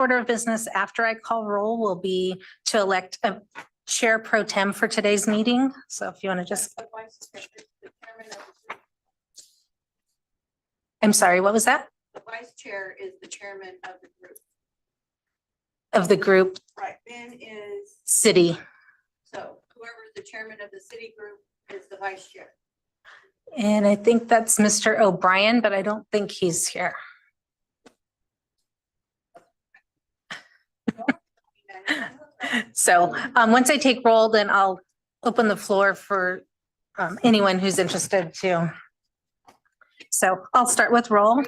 Order of business after I call roll will be to elect a chair pro tem for today's meeting. So if you want to just. I'm sorry, what was that? The vice chair is the chairman of the group. Of the group. Right, Ben is. City. So whoever's the chairman of the city group is the vice chair. And I think that's Mr. O'Brien, but I don't think he's here. So once I take roll, then I'll open the floor for anyone who's interested to. So I'll start with roll.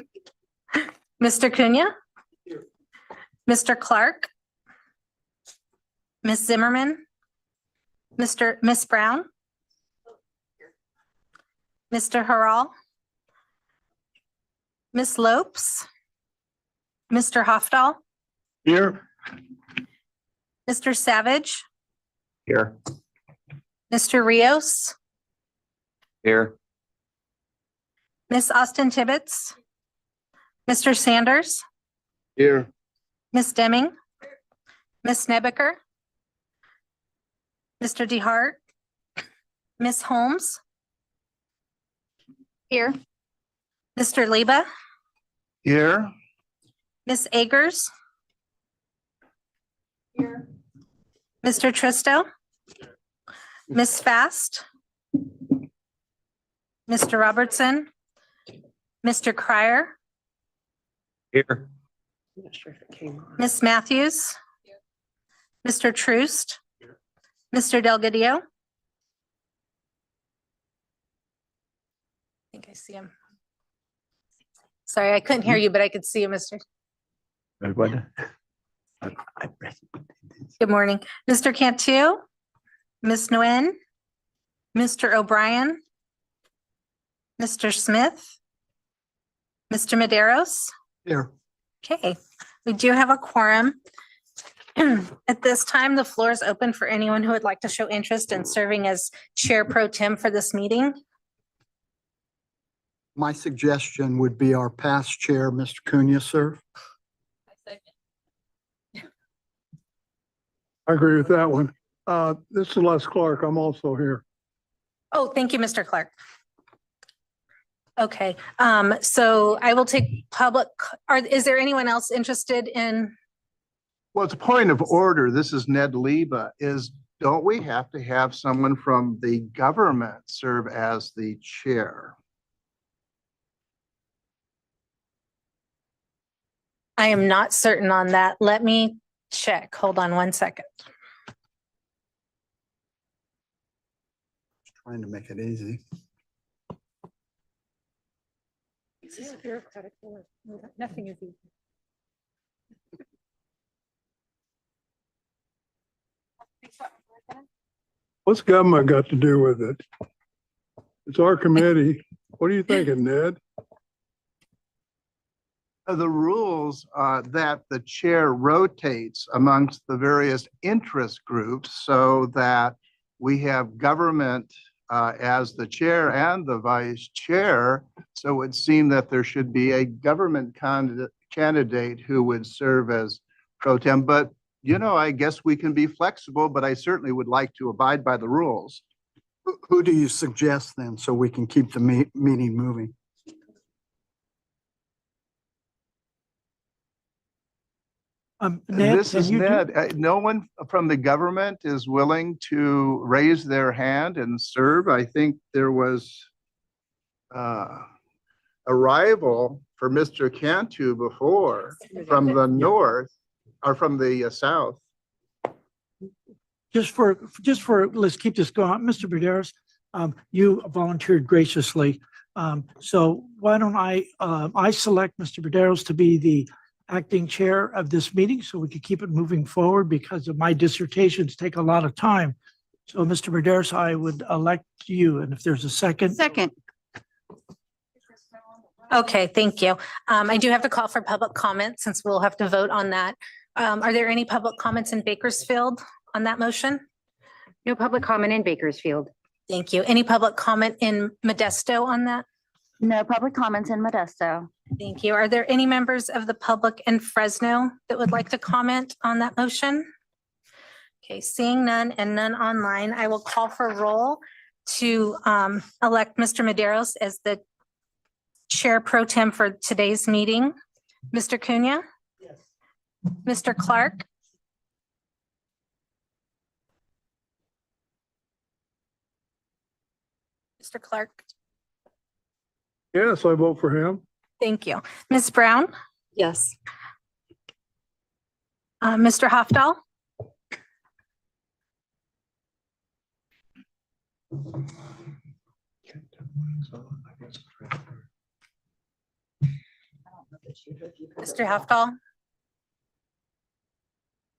Mr. Cunha, Mr. Clark, Ms. Zimmerman, Miss Brown, Mr. Harrell, Ms. Lopes, Mr. Hofdahl, Here. Mr. Savage, Here. Mr. Rios, Here. Miss Austin Tibbetts, Mr. Sanders, Here. Miss Deming, Miss Nebeker, Mr. DeHart, Miss Holmes, here, Mr. Leba, Here. Miss Agers, Here. Mr. Tristo, Miss Fast, Mr. Robertson, Mr. Cryer, Here. I'm not sure if it came on. Miss Matthews, Mr. Troost, Mr. Delgadillo. I think I see him. Sorry, I couldn't hear you, but I could see you, Mr. Good morning. Mr. Cantu, Miss Nguyen, Mr. O'Brien, Mr. Smith, Mr. Maderos. Here. Okay, we do have a quorum. At this time, the floor is open for anyone who would like to show interest in serving as chair pro tem for this meeting. My suggestion would be our past chair, Mr. Cunha, sir. I agree with that one. This is Les Clark. I'm also here. Oh, thank you, Mr. Clark. Okay, so I will take public, is there anyone else interested in? Well, it's a point of order. This is Ned Leba. Don't we have to have someone from the government serve as the chair? I am not certain on that. Let me check. Hold on one second. Trying to make it easy. This is bureaucratic work. Nothing is easy. What's government got to do with it? It's our committee. What are you thinking, Ned? The rules that the chair rotates amongst the various interest groups so that we have government as the chair and the vice chair. So it would seem that there should be a government candidate who would serve as pro tem. But, you know, I guess we can be flexible, but I certainly would like to abide by the rules. Who do you suggest then, so we can keep the meeting moving? Ned, This is Ned. No one from the government is willing to raise their hand and serve. I think there was a rival for Mr. Cantu before from the north or from the south. Just for, let's keep this going. Mr. Braderas, you volunteered graciously. So why don't I select Mr. Braderas to be the acting chair of this meeting so we can keep it moving forward because of my dissertations take a lot of time. So Mr. Braderas, I would elect you. And if there's a second. Second. Okay, thank you. I do have to call for public comment since we'll have to vote on that. Are there any public comments in Bakersfield on that motion? No public comment in Bakersfield. Thank you. Any public comment in Modesto on that No public comments in Modesto. Thank you. Are there any members of the public in Fresno that would like to comment on that motion? Okay, seeing none and none online, I will call for roll to elect Mr. Maderos as the Chair Pro Tem for today's meeting. Mr. Cunha? Yes. Mr. Clark? Mr. Clark? Yes, I vote for him. Thank you. Ms. Brown? Yes. Mr. Hofdahl? Mr. Hofdahl? Is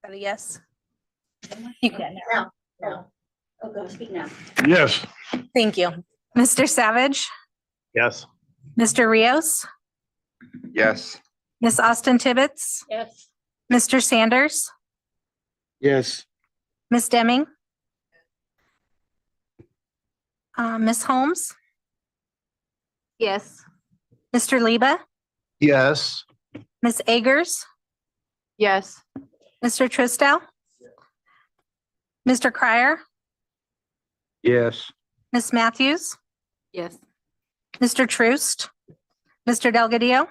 that a yes? You can. No. Oh, go speak now. Yes. Thank you. Mr. Savage? Yes. Mr. Rios? Yes. Ms. Austin Tibbetts? Yes. Mr. Sanders? Yes. Ms. Deming? Ms. Holmes? Yes. Mr. Liba? Yes. Ms. Agers? Yes. Mr. Trousdale? Mr. Crier? Yes. Ms. Matthews? Yes. Mr. Troost? Mr. Delgadillo?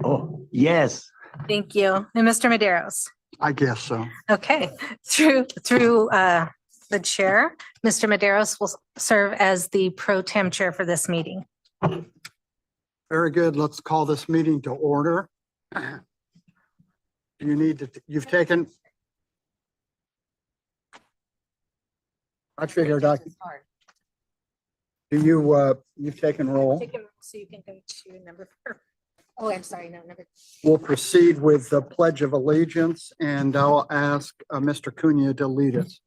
Oh, yes. Thank you. And Mr. Maderos? I guess so. Okay, through the chair, Mr. Maderos will serve as the pro tem chair for this meeting. Very good. Let's call this meeting to order. You need to, you've taken. I figured I, do you, you've taken roll. So you can go to number 4. Oh, I'm sorry, no, number. We'll proceed with the Pledge of Allegiance, and I'll ask Mr. Cunha to lead us.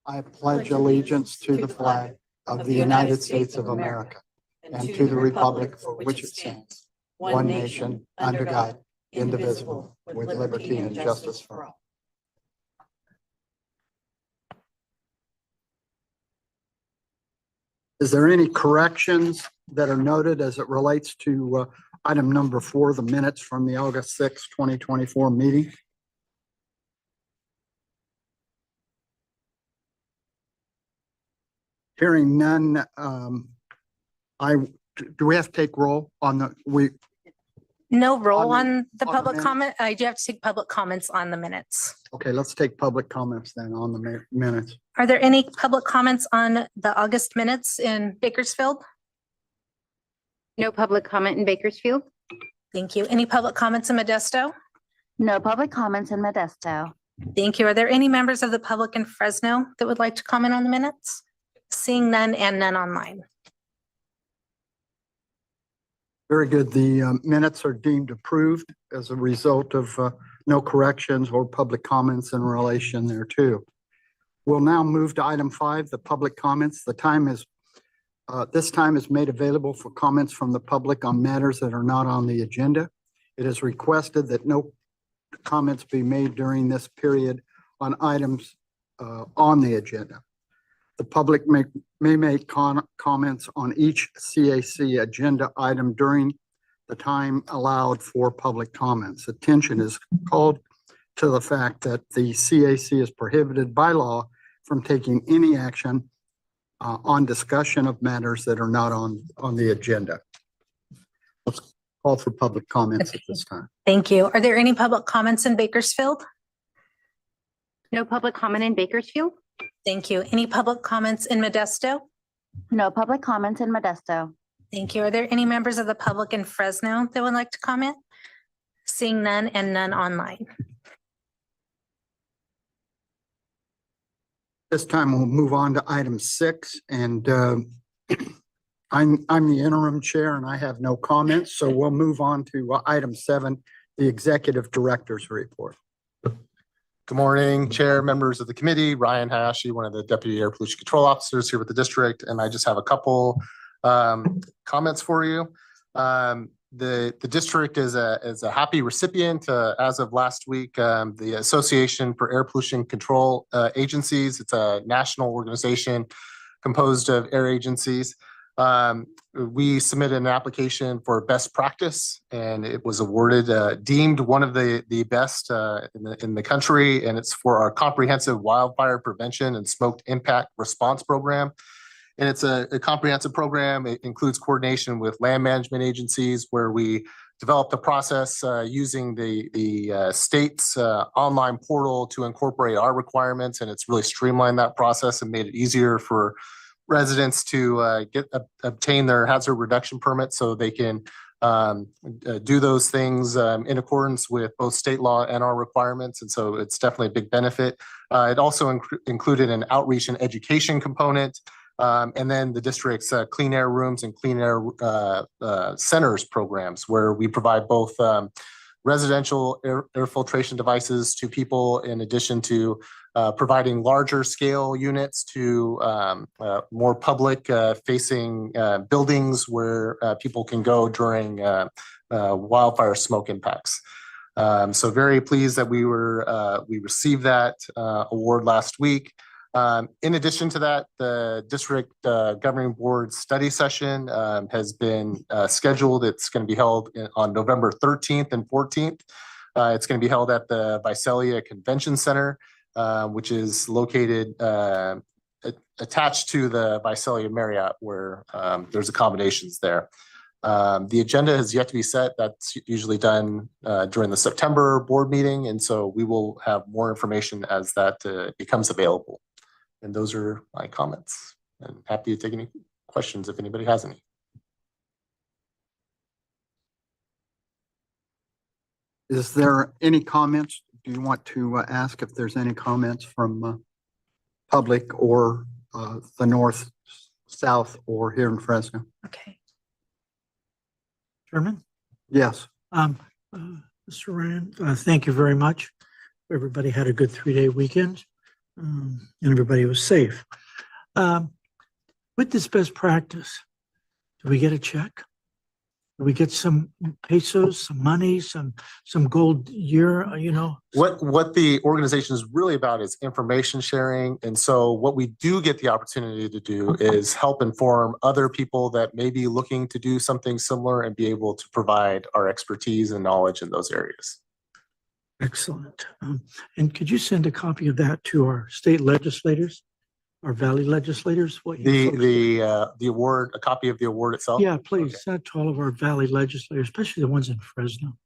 I pledge allegiance to the flag of the United States of America and to the republic for which it stands, one nation, under God, indivisible, with liberty and justice for all. Is there any corrections that are noted as it relates to item number 4, the minutes from the August 6, 2024 meeting? Hearing none, do we have to take roll on the, No roll On the- on the on the public minutes. comment. I do have to take public comments on the minutes. okay, let's take public comments then on the minutes. Are there any public comments on the August minutes in Bakersfield? No public comment in Bakersfield. Thank you. Any public comments in Modesto? No public comments in Modesto. Thank you. Are there any members of the public in Fresno that would like to comment on the minutes? Seeing none and none online. Very good. The minutes are deemed approved as a result of no corrections or public comments in relation thereto. We'll now move to item 5, the public comments. The time is, this time is made available for comments from the public on matters that are not on the agenda. It is requested that no comments be made during this period on items on the agenda. The public may make comments on each CAC agenda item during the time allowed for public comments. Attention is called to the fact that the CAC is prohibited by law from taking any action on discussion of matters that are not on the agenda. Let's call for public comments at this time. Thank you. Are there any public comments in Bakersfield? No public comment in Bakersfield. Thank you. Any public comments in Modesto? No public comments in Modesto. Thank you. Are there any members of the public in Fresno that would like to comment? Seeing none and none online. This time we'll move on to item 6, and I'm the interim chair and I have no comments, so we'll move on to item 7, the executive director's report. Good morning, Chair, members of the committee. Ryan Hayashi, one of the Deputy Air Pollution Control Officers here with the district, and I just have a couple comments for you. The district is a happy recipient. As of last week, the Association for Air Pollution Control Agencies, it's a national organization composed of air agencies. We submitted an application for best practice, and it was awarded, deemed one of the best in the country, and it's for our comprehensive wildfire prevention and smoke impact response program. And it's a comprehensive program. It includes coordination with land management agencies, where we developed a process using the state's online portal to incorporate our requirements, and it's really streamlined that process and made it easier for residents to obtain their hazard reduction permit, so they can do those things in accordance with both state law and our requirements. And so it's definitely a big benefit. It also included an outreach and education component. And then the district's clean air rooms and clean air centers programs, where we provide both residential air filtration devices to people, in addition to providing larger scale units to more public facing buildings where people can go during wildfire smoke impacts. So very pleased that we received that award last week. In addition to that, the district governing board study session has been scheduled. It's going to be held on November 13th and 14th. It's going to be held at the Visalia Convention Center, which is located attached to the Visalia Marriott, where there's accommodations there. The agenda has yet to be set. That's usually done during the September board meeting. And so we will have more information as that becomes available. And those are my comments, and happy to take any questions if anybody has any. Is there any comments? Do you want to ask if there's any comments from public or the north, south, or here in Fresno? Okay. Chairman? Yes. Mr. Rand, thank you very much. Everybody had a good 3-day weekend, and everybody was safe. With this best practice, do we get a check? Do we get some pesos, some money, some gold year, you know? What the organization is really about is information sharing. And so what we do get the opportunity to do is help inform other people that may be looking to do something similar, and be able to provide our expertise and knowledge in those areas. Excellent. And could you send a copy of that to our state legislators, our valley legislators? What you folks do? The award, a copy of the award itself? Yeah, please Okay. send it to all of our valley legislators, especially the ones in Fresno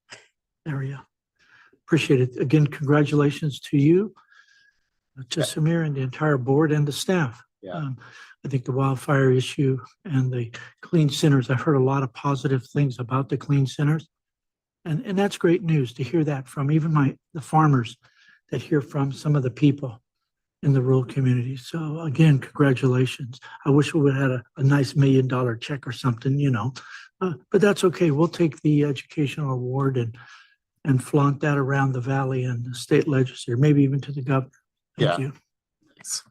area. Appreciate it. Again, congratulations to you, to Samir and the entire board and the staff. Yeah. I think the wildfire issue and the clean centers, I've heard a lot of positive things about the clean centers. And that's great news to hear that from even the farmers that hear from some of the people in the rural communities. So again, congratulations. I wish we would have had a nice $1 million check or something, you know, but that's okay. We'll take the educational award and flaunt that around the valley and the state legislature, maybe even to the governor. Thank you. Thanks.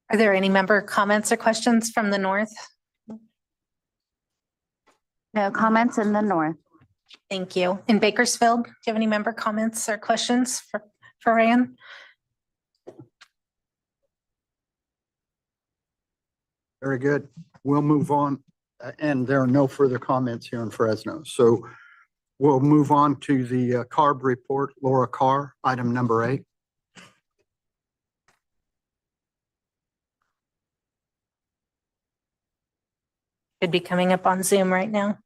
Are there any member comments or questions from the north? No comments in the north. Thank you. In Bakersfield, do you have any member comments or questions for Ryan? Very good. We'll move on. And there are no further comments here in Fresno. So we'll move on to the CARB report. Laura Carr, item number 8. Should be coming up on Zoom right now.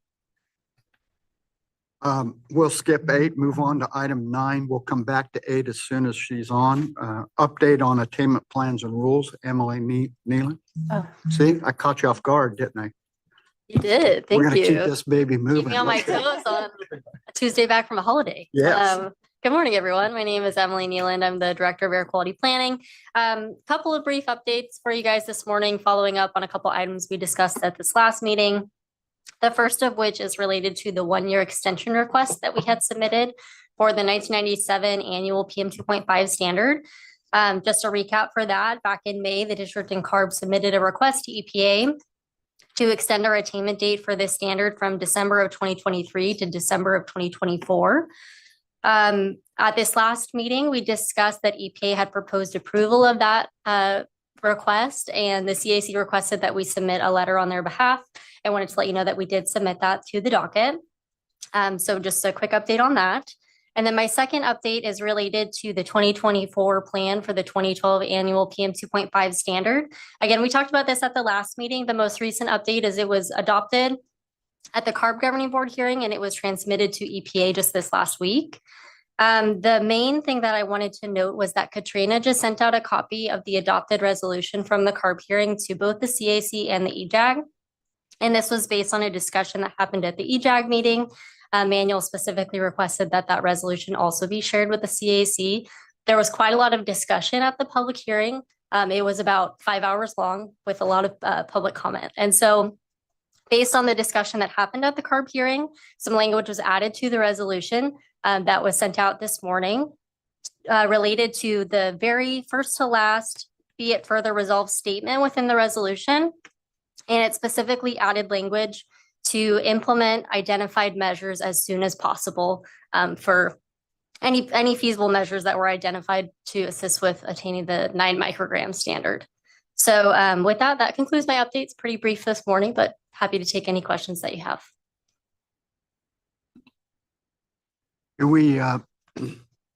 We'll skip 8, move on to item 9. We'll come back to 8 as soon as she's on. Update on attainment plans and rules, Emily Nealon. Oh. See, I caught you off guard, didn't I? You did. We're Thank gonna keep you. this baby Keep moving. me on my toes on a Tuesday back from a holiday. Yes. Good morning, everyone. My name is Emily Nealand. I'm the Director of Air Quality Planning. Couple of brief updates for you guys this morning, following up on a couple items we discussed at this last meeting. The first of which is related to the 1-year extension request that we had submitted for the 1997 annual PM 2.5 standard. Just a recap for that, back in May, the district and CARB submitted a request to EPA to extend our attainment date for this standard from December of 2023 to December of 2024. At this last meeting, we discussed that EPA had proposed approval of that request, and the CAC requested that we submit a letter on their behalf. I wanted to let you know that we did submit that to the docket. So just a quick update on that. And then my second update is related to the 2024 plan for the 2012 annual PM 2.5 standard. Again, we talked about this at the last meeting. The most recent update is it was adopted at the CARB Governing Board hearing, and it was transmitted to EPA just this last week. The main thing that I wanted to note was that Katrina just sent out a copy of the adopted resolution from the CARB hearing to both the CAC and the EJAG. And this was based on a discussion that happened at the EJAG meeting. Manuel specifically requested that that resolution also be shared with the CAC. There was quite a lot of discussion at the public hearing. It was about 5 hours long with a lot of public comment. And so based on the discussion that happened at the CARB hearing, some language was added to the resolution that was sent out this morning related to the very first to last, be it further resolved statement within the resolution. And it specifically added language to implement identified measures as soon as possible for any feasible measures that were identified to assist with attaining the 9 microgram standard. So with that, that concludes my updates. Pretty brief this morning, but happy to take any questions that you have. Do we,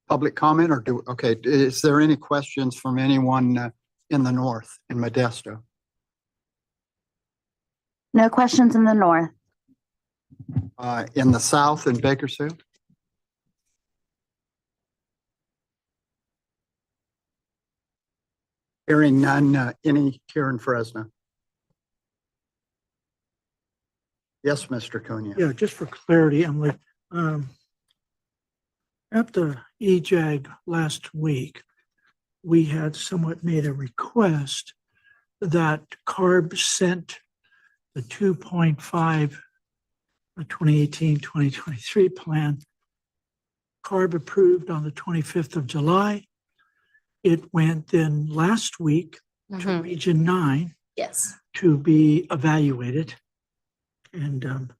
public comment or okay, is there any questions from anyone in the north, in Modesto? No questions in the north. In the south, in Bakersfield? Hearing none, any here in Fresno? Yes, Mr. Cunha. Yeah, just for clarity, I'm like, at the EJAG last week, we had somewhat made a request that CARB sent the 2.5 2018-2023 plan. CARB approved on the 25th of July. It went then last week to Region 9 Yes. to be evaluated. And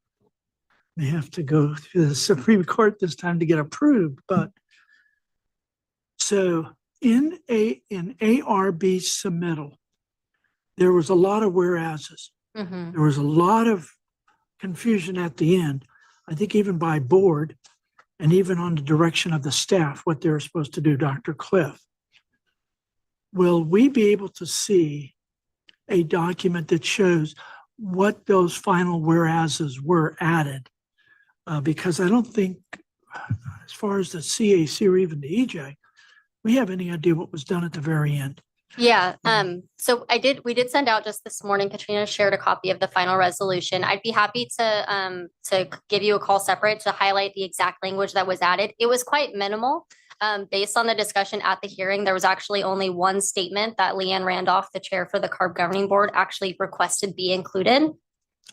they have to go through the Supreme Court this time to get approved. But so in ARB submittal, there was a lot of whereases. There was a lot of confusion at the end, I think even by board and even on the direction of the staff, what they're supposed to do, Dr. Cliff. Will we be able to see a document that shows what those final whereases were added? Because I don't think, as far as the CAC or even the EJ, we have any idea what was done at the very end. Yeah, so we did send out just this morning, Katrina shared a copy of the final resolution. I'd be happy to give you a call separate to highlight the exact language that was added. It was quite minimal. Based on the discussion at the hearing, there was actually only one statement that Leanne Randolph, the chair for the CARB Governing Board, actually requested be included.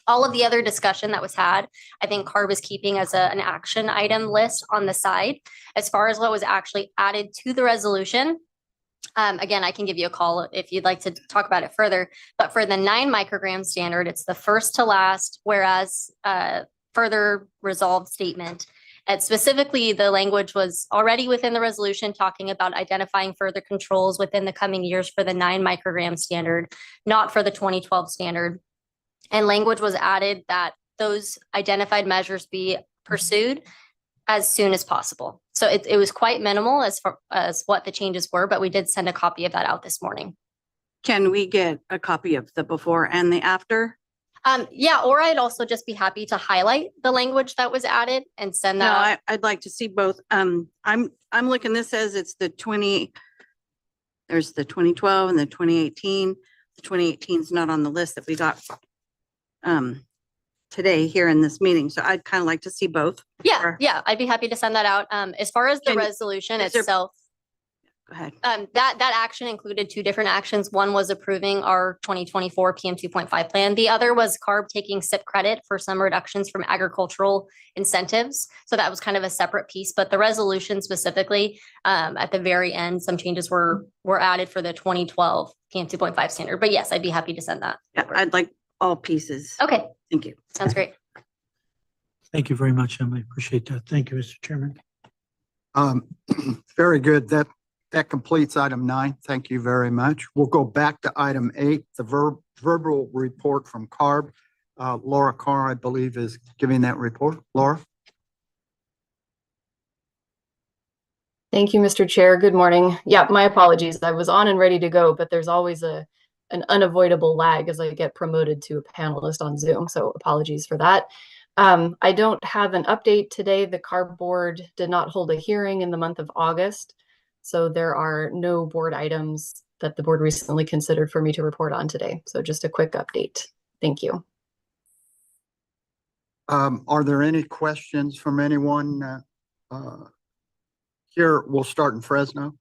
All of the other discussion that was had, I think CARB is keeping as an action item list on the side. As far as what was actually added to the resolution, again, I can give you a call if you'd like to talk about it further, but for the 9 microgram standard, it's the first to last, whereas further resolved statement. And specifically, the language was already within the resolution talking about identifying further controls within the coming years for the 9 microgram standard, not for the 2012 standard. And language was added that those identified measures be pursued as soon as possible. So it was quite minimal as far as what the changes were, but we did send a copy of that out this morning. Can we get a copy of the before and the after? Yeah, or I'd also just be happy to highlight the language that was added and send No, that. I'd like to see both. I'm looking, this says it's there's the 2012 and the 2018. The 2018 is not on the list that we got today here in this meeting. So I'd kind of like to see both. Yeah, I'd be happy to send that out. As far as the resolution itself, Go ahead. that action included 2 different actions. One was approving our 2024 PM 2.5 plan. The other was CARB taking SIP credit for some reductions from agricultural incentives. So that was kind of a separate piece, but the resolution specifically, at the very end, some changes were added for the 2012 PM 2.5 standard. But yes, I'd be happy to send that. Yeah, I'd like all pieces. Okay, Thank you. sounds great. Thank you very much, Emily. Appreciate that. Thank you, Mr. Chairman. Very good. That completes item 9. Thank you very much. We'll go back to item 8, the verbal report from CARB. Laura Carr, I believe, is giving that report. Laura? Thank you, Mr. Chair. Good morning. Yeah, my apologies. I was on and ready to go, but there's always an unavoidable lag as I get promoted to a panelist on Zoom. So apologies for that. I don't have an update today. The CARB board did not hold a hearing in the month of August. So there are no board items that the board recently considered for me to report on today. So just a quick update. Thank you. Are there any questions from anyone? Here, we'll start in Fresno.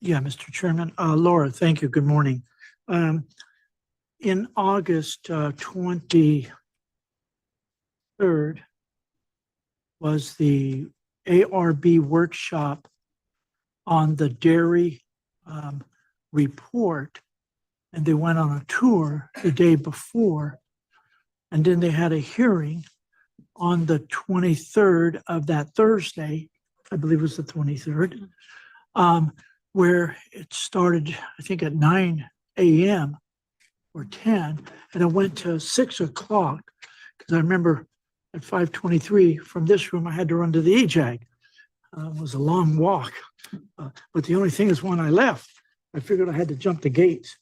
Yeah, Mr. Chairman. Laura, thank you. Good morning. In August 23rd was the ARB workshop on the dairy report, and they went on a tour the day before, and then they had a hearing on the 23rd of that Thursday, I believe it was the 23rd, where it started, I think, at 9 a.m. or 10, and it went to 6 o'clock, because I remember at 5:23 from this room, I had to run to the EJAG. It was a long walk, but the only thing is when I left, I figured I had to jump the gates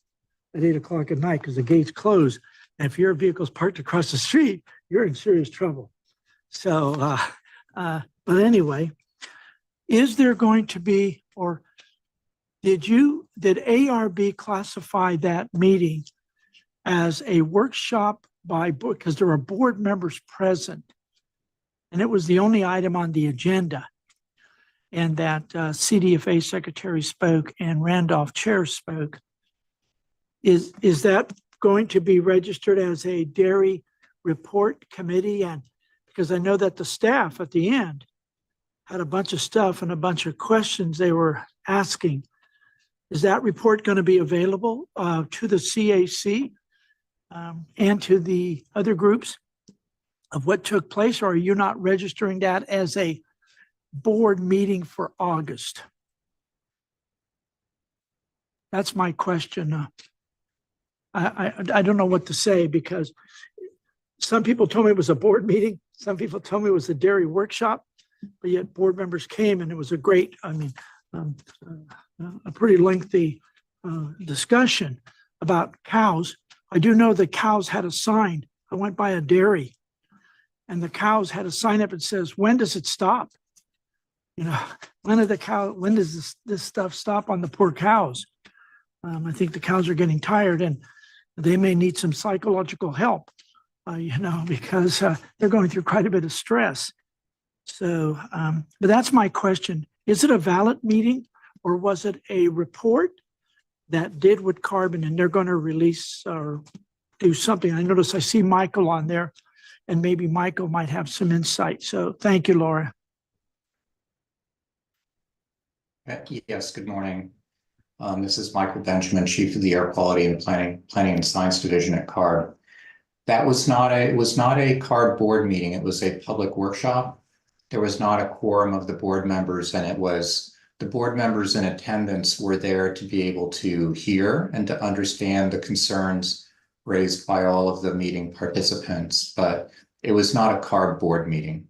at 8 o'clock at night because the gates close. And if your vehicle's parked across the street, you're in serious trouble. So, but anyway, is there going to be, or did ARB classify that meeting as a workshop by book? Because there are board members present, and it was the only item on the agenda. And that CDFA secretary spoke and Randolph chair spoke. Is that going to be registered as a dairy report committee? And because I know that the staff at the end had a bunch of stuff and a bunch of questions they were asking. Is that report going to be available to the CAC and to the other groups of what took place? Or are you not registering that as a board meeting for August? That's my question. I don't know what to say, because some people told me it was a board meeting. Some people told me it was a dairy workshop, but yet board members came and it was a great, a pretty lengthy discussion about cows. I do know the cows had a sign. I went by a dairy and the cows had a sign up that says, "When does it stop?" You know, when does this stuff stop on the poor cows? I think the cows are getting tired and they may need some psychological help, because they're going through quite a bit of stress. So, but that's my question. Is it a valid meeting, or was it a report that did with carbon and they're going to release or do something? I notice I see Michael on there, and maybe Michael might have some insight. So thank you, Laura. Yes, good morning. This is Michael Benjamin, Chief of the Air Quality and Planning and Science Division at CARB. It was not a CARB board meeting. It was a public workshop. There was not a quorum of the board members, and the board members in attendance were there to be able to hear and to understand the concerns raised by all of the meeting participants, but it was not a CARB board meeting.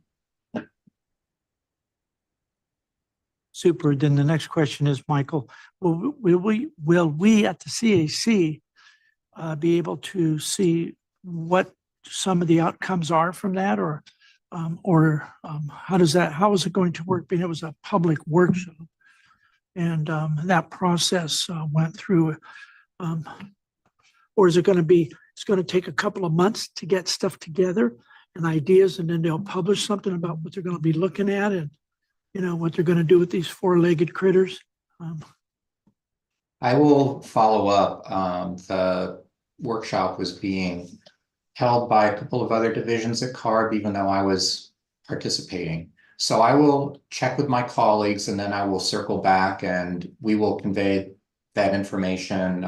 Super. Then the next question is, Michael, will we at the CAC be able to see what some of the outcomes are from that, or how is it going to work? Being it was a public workshop, and that process went through, or is it going to be? It's going to take a couple of months to get stuff together and ideas, and then they'll publish something about what they're going to be looking at and what they're going to do with these four-legged critters. I will follow up. The workshop was being held by a couple of other divisions at CARB, even though I was participating. So I will check with my colleagues, and then I will circle back and we will convey that information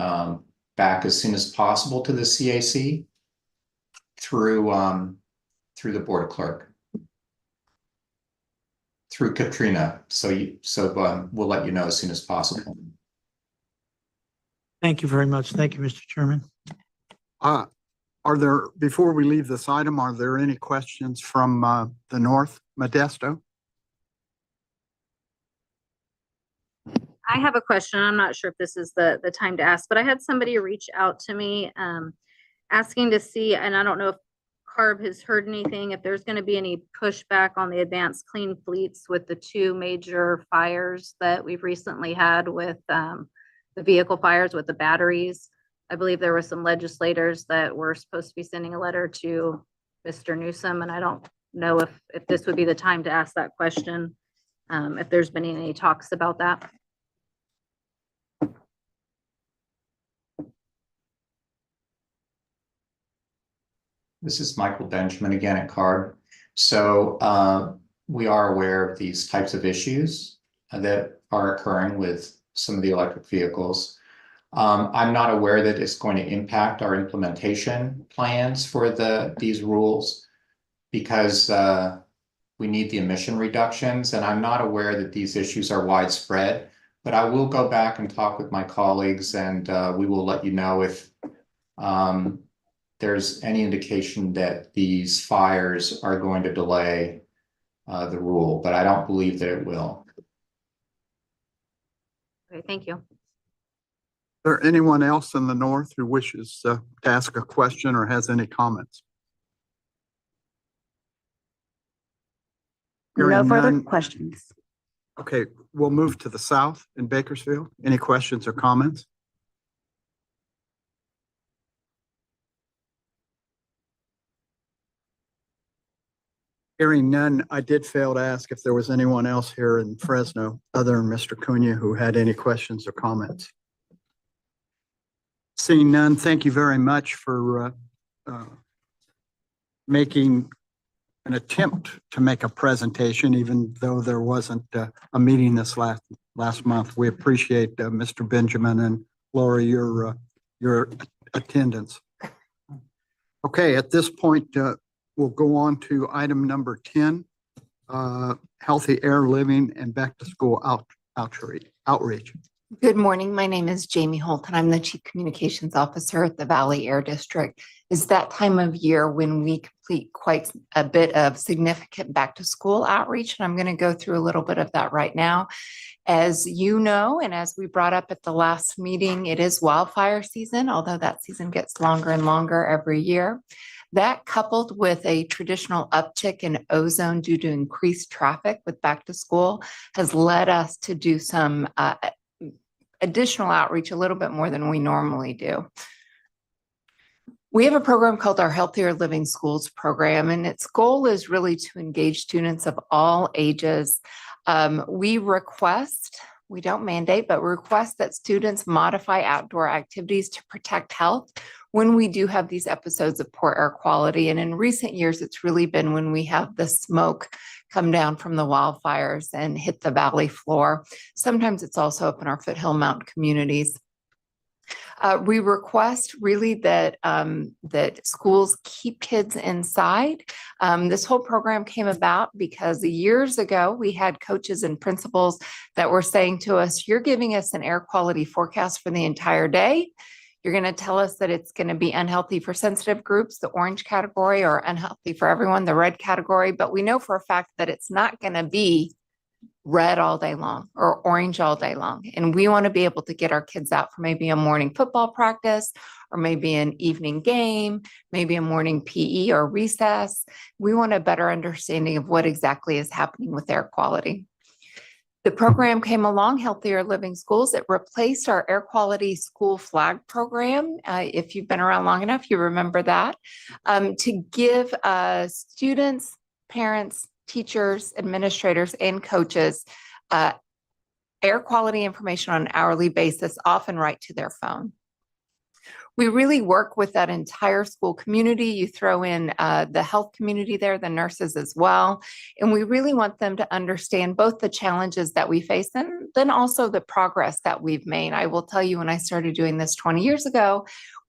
back as soon as possible to the CAC. through the board clerk. Through Katrina. So we'll let you know as soon as possible. Thank you very much. Thank you, Mr. Chairman. Are there, before we leave this item, are there any questions from the north? Modesto? I have a question. I'm not sure if this is the time to ask, but I had somebody reach out to me asking to see, and I don't know if CARB has heard anything, if there's going to be any pushback on the advanced clean fleets with the two major fires that we've recently had with the vehicle fires with the batteries. I believe there were some legislators that were supposed to be sending a letter to Mr. Newsom, and I don't know if this would be the time to ask that question, if there's been any talks about that. This is Michael Benjamin again at CARB. So we are aware of these types of issues that are occurring with some of the electric vehicles. I'm not aware that it's going to impact our implementation plans for these rules because we need the emission reductions, and I'm not aware that these issues are widespread, but I will go back and talk with my colleagues, and we will let you know if there's any indication that these fires are going to delay the rule, but I don't believe that it will. Okay, thank you. Is there anyone else in the north who wishes to ask a question or has any comments? No Hearing further none. questions. Okay, we'll move to the south in Bakersfield. Any questions or comments? Hearing none, I did fail to ask if there was anyone else here in Fresno other than Mr. Cunha who had any questions or comments. Seeing none, thank you very much for making an attempt to make a presentation, even though there wasn't a meeting this last month. We appreciate Mr. Benjamin and Laura, your attendance. Okay, at this point, we'll go on to item number 10, healthy air living and back to school outreach. Good morning. My name is Jamie Holt and I'm the Chief Communications Officer at the Valley Air District. It's that time of year when we complete quite a bit of significant back to school outreach. And I'm going to go through a little bit of that right now. As you know, and as we brought up at the last meeting, it is wildfire season, although that season gets longer and longer every year. That coupled with a traditional uptick in ozone due to increased traffic with back to school has led us to do some additional outreach, a little bit more than we normally do. We have a program called our Healthier Living Schools program, and its goal is really to engage students of all ages. We don't mandate, but request that students modify outdoor activities to protect health when we do have these episodes of poor air quality. And in recent years, it's really been when we have the smoke come down from the wildfires and hit the valley floor. Sometimes it's also up in our Foothill Mountain communities. We request really that schools keep kids inside. This whole program came about because years ago we had coaches and principals that were saying to us, "You're giving us an air quality forecast for the entire day. You're going to tell us that it's going to be unhealthy for sensitive groups, the orange category, or unhealthy for everyone, the red category. But we know for a fact that it's not going to be red all day long or orange all day long. And we want to be able to get our kids out for maybe a morning football practice or maybe an evening game, maybe a morning PE or recess. We want a better understanding of what exactly is happening with air quality." The program came along, Healthier Living Schools. It replaced our air quality school flag program. If you've been around long enough, you remember that, to give students, parents, teachers, administrators, and coaches air quality information on an hourly basis, often right to their phone. We really work with that entire school community. You throw in the health community there, the nurses as well. And we really want them to understand both the challenges that we face and then also the progress that we've made. I will tell you, when I started doing this 20 years ago,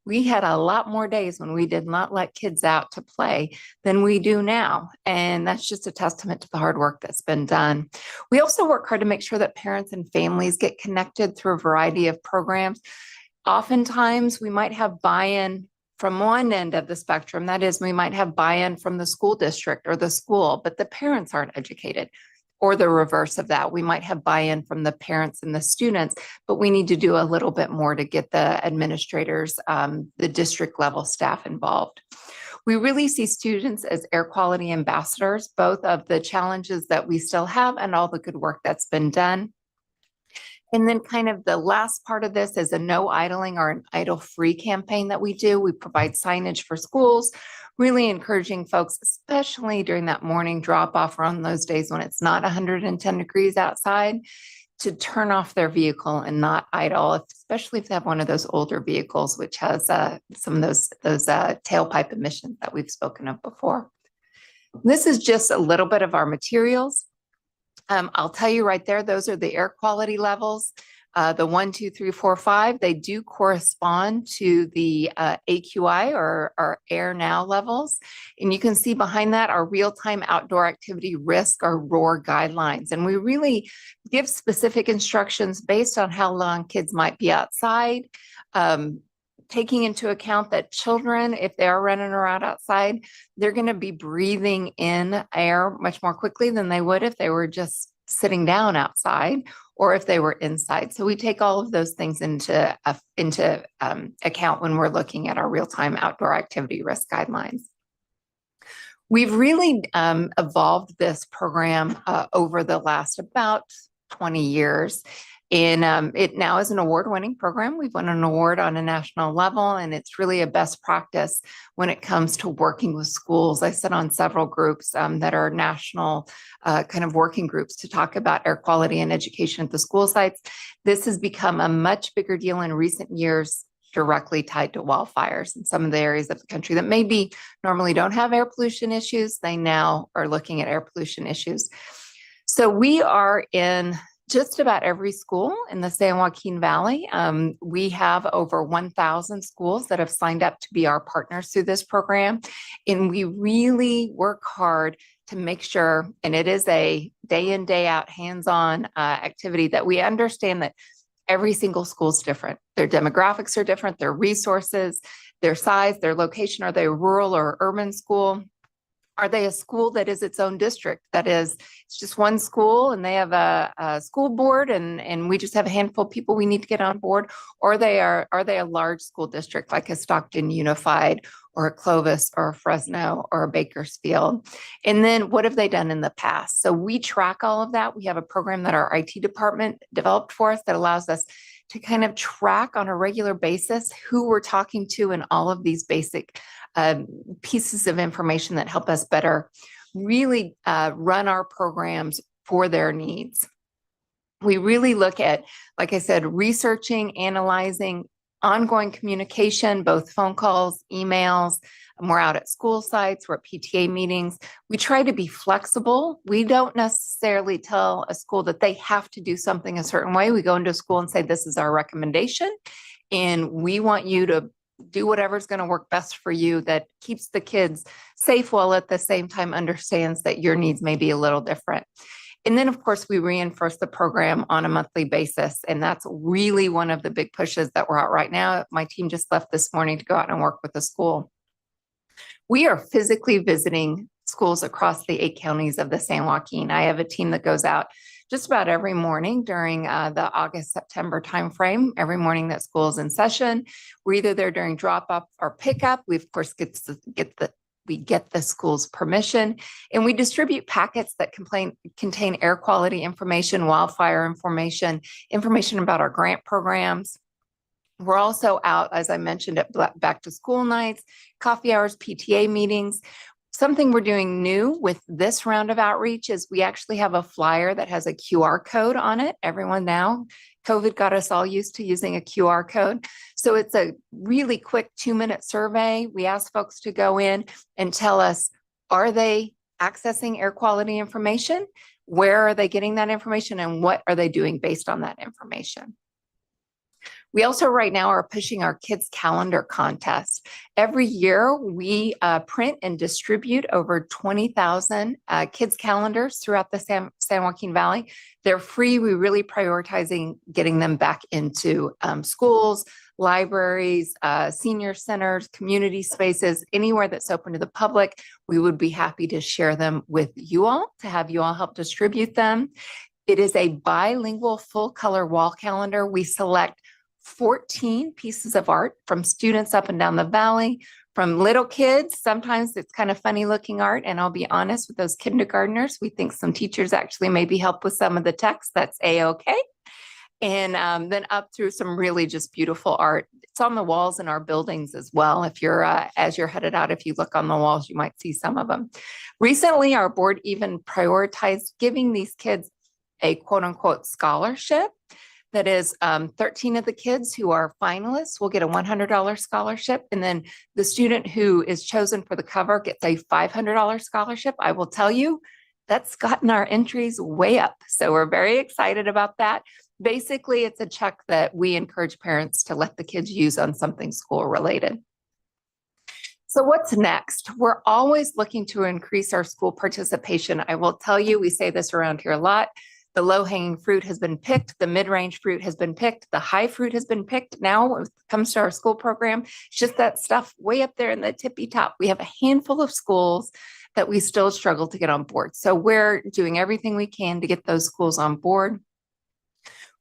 we had a lot more days when we did not let kids out to play than we do now. And that's just a testament to the hard work that's been done. We also work hard to make sure that parents and families get connected through a variety of programs. Oftentimes, we might have buy-in from one end of the spectrum. That is, we might have buy-in from the school district or the school, but the parents aren't educated. Or the reverse of that. We might have buy-in from the parents and the students, but we need to do a little bit more to get the administrators, the district level staff involved. We really see students as air quality ambassadors, both of the challenges that we still have and all the good work that's been done. And then kind of the last part of this is a no idling or an idle-free campaign that we do. We provide signage for schools, really encouraging folks, especially during that morning drop-off or on those days when it's not 110 degrees outside, to turn off their vehicle and not idle, especially if they have one of those older vehicles, which has some of those tailpipe emissions that we've spoken of before. This is just a little bit of our materials. I'll tell you right there, those are the air quality levels. The 1, 2, 3, 4, 5, they do correspond to the AQI or Air Now levels. And you can see behind that our real-time outdoor activity risk or ROAR guidelines. And we really give specific instructions based on how long kids might be outside, taking into account that children, if they are running around outside, they're going to be breathing in air much more quickly than they would if they were just sitting down outside or if they were inside. So we take all of those things into account when we're looking at our real-time outdoor activity risk guidelines. We've really evolved this program over the last about 20 years. And it now is an award-winning program. We've won an award on a national level, and it's really a best practice when it comes to working with schools. I sit on several groups that are national kind of working groups to talk about air quality and education at the school sites. This has become a much bigger deal in recent years, directly tied to wildfires in some of the areas of the country that maybe normally don't have air pollution issues. They now are looking at air pollution issues. So we are in just about every school in the San Joaquin Valley. We have over 1,000 schools that have signed up to be our partners through this program. And we really work hard to make sure, and it is a day in, day out, hands-on activity, that we understand that every single school is different. Their demographics are different, their resources, their size, their location. Are they a rural or urban school? Are they a school that is its own district? That is, it's just one school and they have a school board and we just have a handful of people we need to get on board? Or are they a large school district like a Stockton Unified or a Clovis or a Fresno or a Bakersfield? And then what have they done in the past? So we track all of that. We have a program that our IT department developed for us that allows us to kind of track on a regular basis who we're talking to and all of these basic pieces of information that help us better really run our programs for their needs. We really look at, like I said, researching, analyzing, ongoing communication, both phone calls, emails. We're out at school sites, we're at PTA meetings. We try to be flexible. We don't necessarily tell a school that they have to do something a certain way. We go into a school and say, this is our recommendation, and we want you to do whatever's going to work best for you that keeps the kids safe while at the same time understands that your needs may be a little different. And then, of course, we reinforce the program on a monthly basis. And that's really one of the big pushes that we're out right now. My team just left this morning to go out and work with the school. We are physically visiting schools across the 8 counties of the San Joaquin. I have a team that goes out just about every morning during the August-September timeframe. Every morning that school is in session, we're either there during drop-off or pickup. We, of course, get the school's permission, and we distribute packets that contain air quality information, wildfire information, information about our grant programs. We're also out, as I mentioned, at back to school nights, coffee hours, PTA meetings. Something we're doing new with this round of outreach is we actually have a flyer that has a QR code on it. Everyone now, COVID got us all used to using a QR code. So it's a really quick 2-minute survey. We ask folks to go in and tell us, are they accessing air quality information? Where are they getting that information and what are they doing based on that information? We also right now are pushing our kids calendar contest. Every year we print and distribute over 20,000 kids calendars throughout the San Joaquin Valley. They're free. We really prioritizing getting them back into schools, libraries, senior centers, community spaces, anywhere that's open to the public. We would be happy to share them with you all, to have you all help distribute them. It is a bilingual full color wall calendar. We select 14 pieces of art from students up and down the valley, from little kids. Sometimes it's kind of funny looking art. And I'll be honest with those kindergartners, we think some teachers actually maybe help with some of the text. That's a-okay. And then up through some really just beautiful art. It's on the walls in our buildings as well. If you're, as you're headed out, if you look on the walls, you might see some of them. Recently, our board even prioritized giving these kids a quote unquote scholarship. That is 13 of the kids who are finalists will get a $100 scholarship. And then the student who is chosen for the cover gets a $500 scholarship. I will tell you, that's gotten our entries way up. So we're very excited about that. Basically, it's a check that we encourage parents to let the kids use on something school related. So what's next? We're always looking to increase our school participation. I will tell you, we say this around here a lot. The low-hanging fruit has been picked. The mid-range fruit has been picked. The high fruit has been picked. Now, when it comes to our school program, it's just that stuff way up there in the tippy top. We have a handful of schools that we still struggle to get on board. So we're doing everything we can to get those schools on board.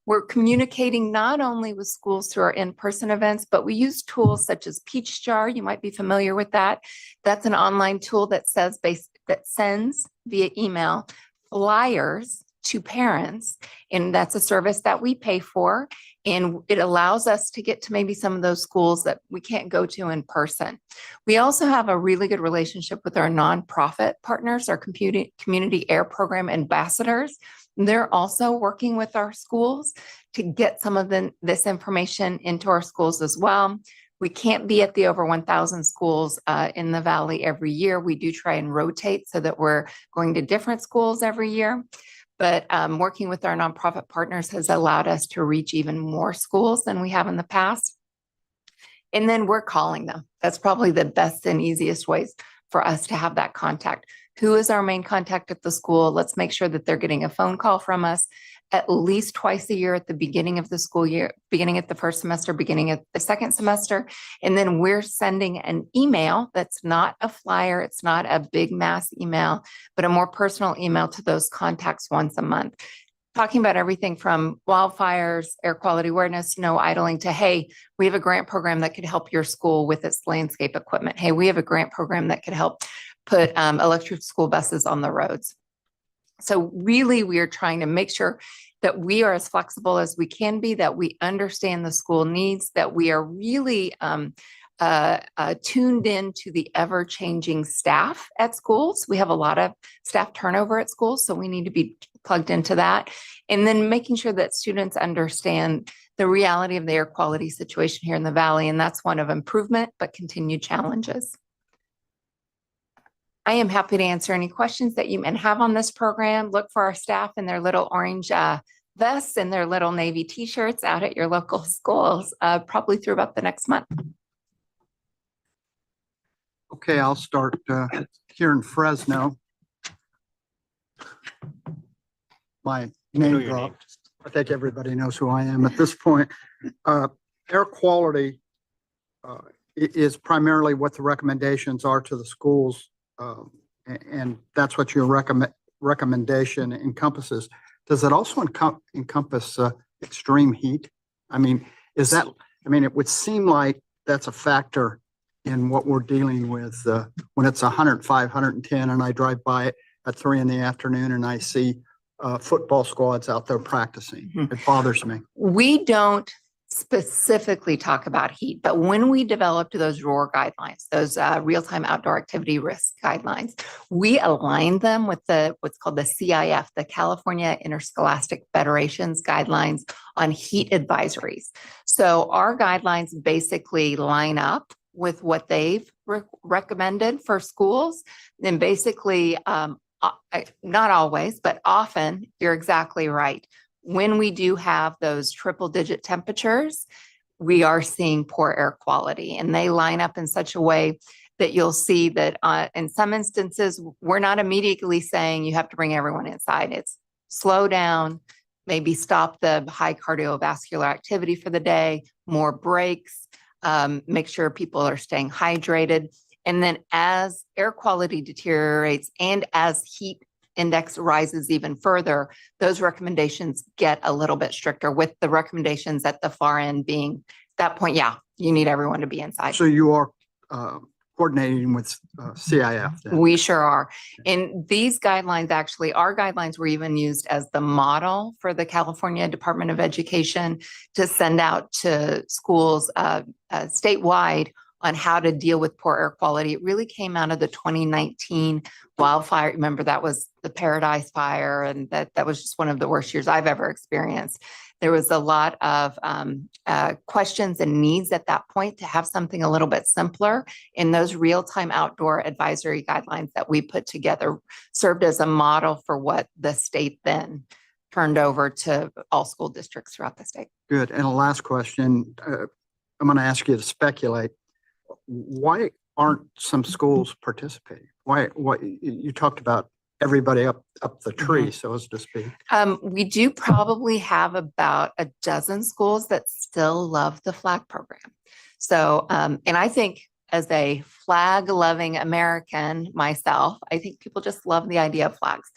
We're communicating not only with schools through our in-person events, but we use tools such as Peach Jar. You might be familiar with that. That's an online tool that sends via email flyers to parents, and that's a service that we pay for, and it allows us to get to maybe some of those schools that we can't go to in person. We also have a really good relationship with our nonprofit partners, our community air program ambassadors. They're also working with our schools to get some of this information into our schools as well. We can't be at the over 1,000 schools in the Valley every year. We do try and rotate so that we're going to different schools every year. But working with our nonprofit partners has allowed us to reach even more schools than we have in the past. And then we're calling them. That's probably the best and easiest ways for us to have that contact. Who is our main contact at the school? Let's make sure that they're getting a phone call from us at least twice a year at the beginning of the school year, beginning at the first semester, beginning at the second semester. And then we're sending an email that's not a flyer, it's not a big mass email, but a more personal email to those contacts once a month. Talking about everything from wildfires, air quality awareness, no idling, to, hey, we have a grant program that could help your school with its landscape equipment. Hey, we have a grant program that could help put electric school buses on the roads. So really, we are trying to make sure that we are as flexible as we can be, that we understand the school needs, that we are really tuned in to the ever-changing staff at schools. We have a lot of staff turnover at schools, so we need to be plugged into that. And then making sure that students understand the reality of the air quality situation here in the Valley, and that's one of improvement, but continued challenges. I am happy to answer any questions that you may have on this program. Look for our staff in their little orange vests and their little navy t-shirts out at your local schools, probably through about the next month. Okay, I'll start here in Fresno. My name dropped. I think everybody knows who I am at this point. Air quality is primarily what the recommendations are to the schools. And that's what your recommendation encompasses. Does it also encompass extreme heat? I mean, it would seem like that's a factor in what we're dealing with when it's 105, 110, and I drive by it at 3 p.m. and I see football squads out there practicing. It bothers me. We don't specifically talk about heat. But when we developed those ROAR guidelines, those real-time outdoor activity risk guidelines, we aligned them with what's called the CIF, the California Interscholastic Federation's guidelines on heat advisories. So our guidelines basically line up with what they've recommended for schools. And basically, not always, but often, you're exactly right. When we do have those triple digit temperatures, we are seeing poor air quality, and they line up in such a way that you'll see that in some instances, we're not immediately saying you have to bring everyone inside. It's slow down, maybe stop the high cardiovascular activity for the day, more breaks, make sure people are staying hydrated. And then as air quality deteriorates and as heat index rises even further, those recommendations get a little bit stricter, with the recommendations at the far end being that point, yeah, you need everyone to be inside. So you are coordinating with CIF then? We sure are. And these guidelines, actually, our guidelines were even used as the model for the California Department of Education to send out to schools statewide on how to deal with poor air quality. It really came out of the 2019 wildfire. Remember, that was the Paradise Fire, and that was just one of the worst years I've ever experienced. There was a lot of questions and needs at that point to have something a little bit simpler. And those real-time outdoor advisory guidelines that we put together served as a model for what the state then turned over to all school districts throughout the state. Good. And a last question, I'm going to ask you to speculate. Why aren't some schools participating? Why you talked about everybody up the tree, so as to speak. We do probably have about a dozen schools that still love the flag program. So, and I think as a flag loving American myself, I think people just love the idea of flags.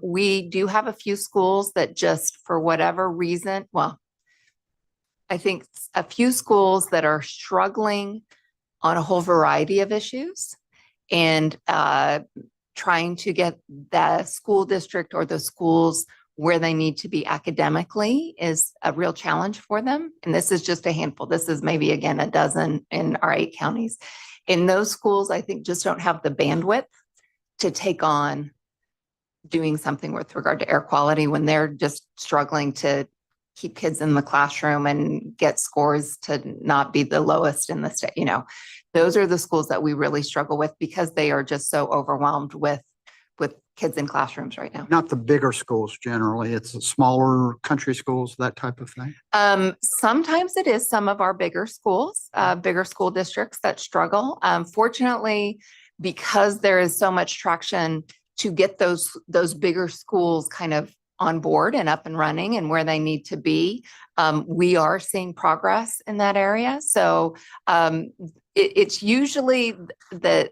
We do have a few schools that just, for whatever reason, well, I think a few schools that are struggling on a whole variety of issues, and trying to get the school district or the schools where they need to be academically is a real challenge for them. And this is just a handful. This is maybe, again, a dozen in our 8 counties. In those schools, I think just don't have the bandwidth to take on doing something with regard to air quality when they're just struggling to keep kids in the classroom and get scores to not be the lowest in the state. You know, those are the schools that we really struggle with because they are just so overwhelmed with kids in classrooms right now. Not the bigger schools generally, it's the smaller country schools, that type of thing. Sometimes it is some of our bigger schools, bigger school districts that struggle. Fortunately, because there is so much traction to get those bigger schools kind of on board and up and running and where they need to be, we are seeing progress in that area. So it's usually the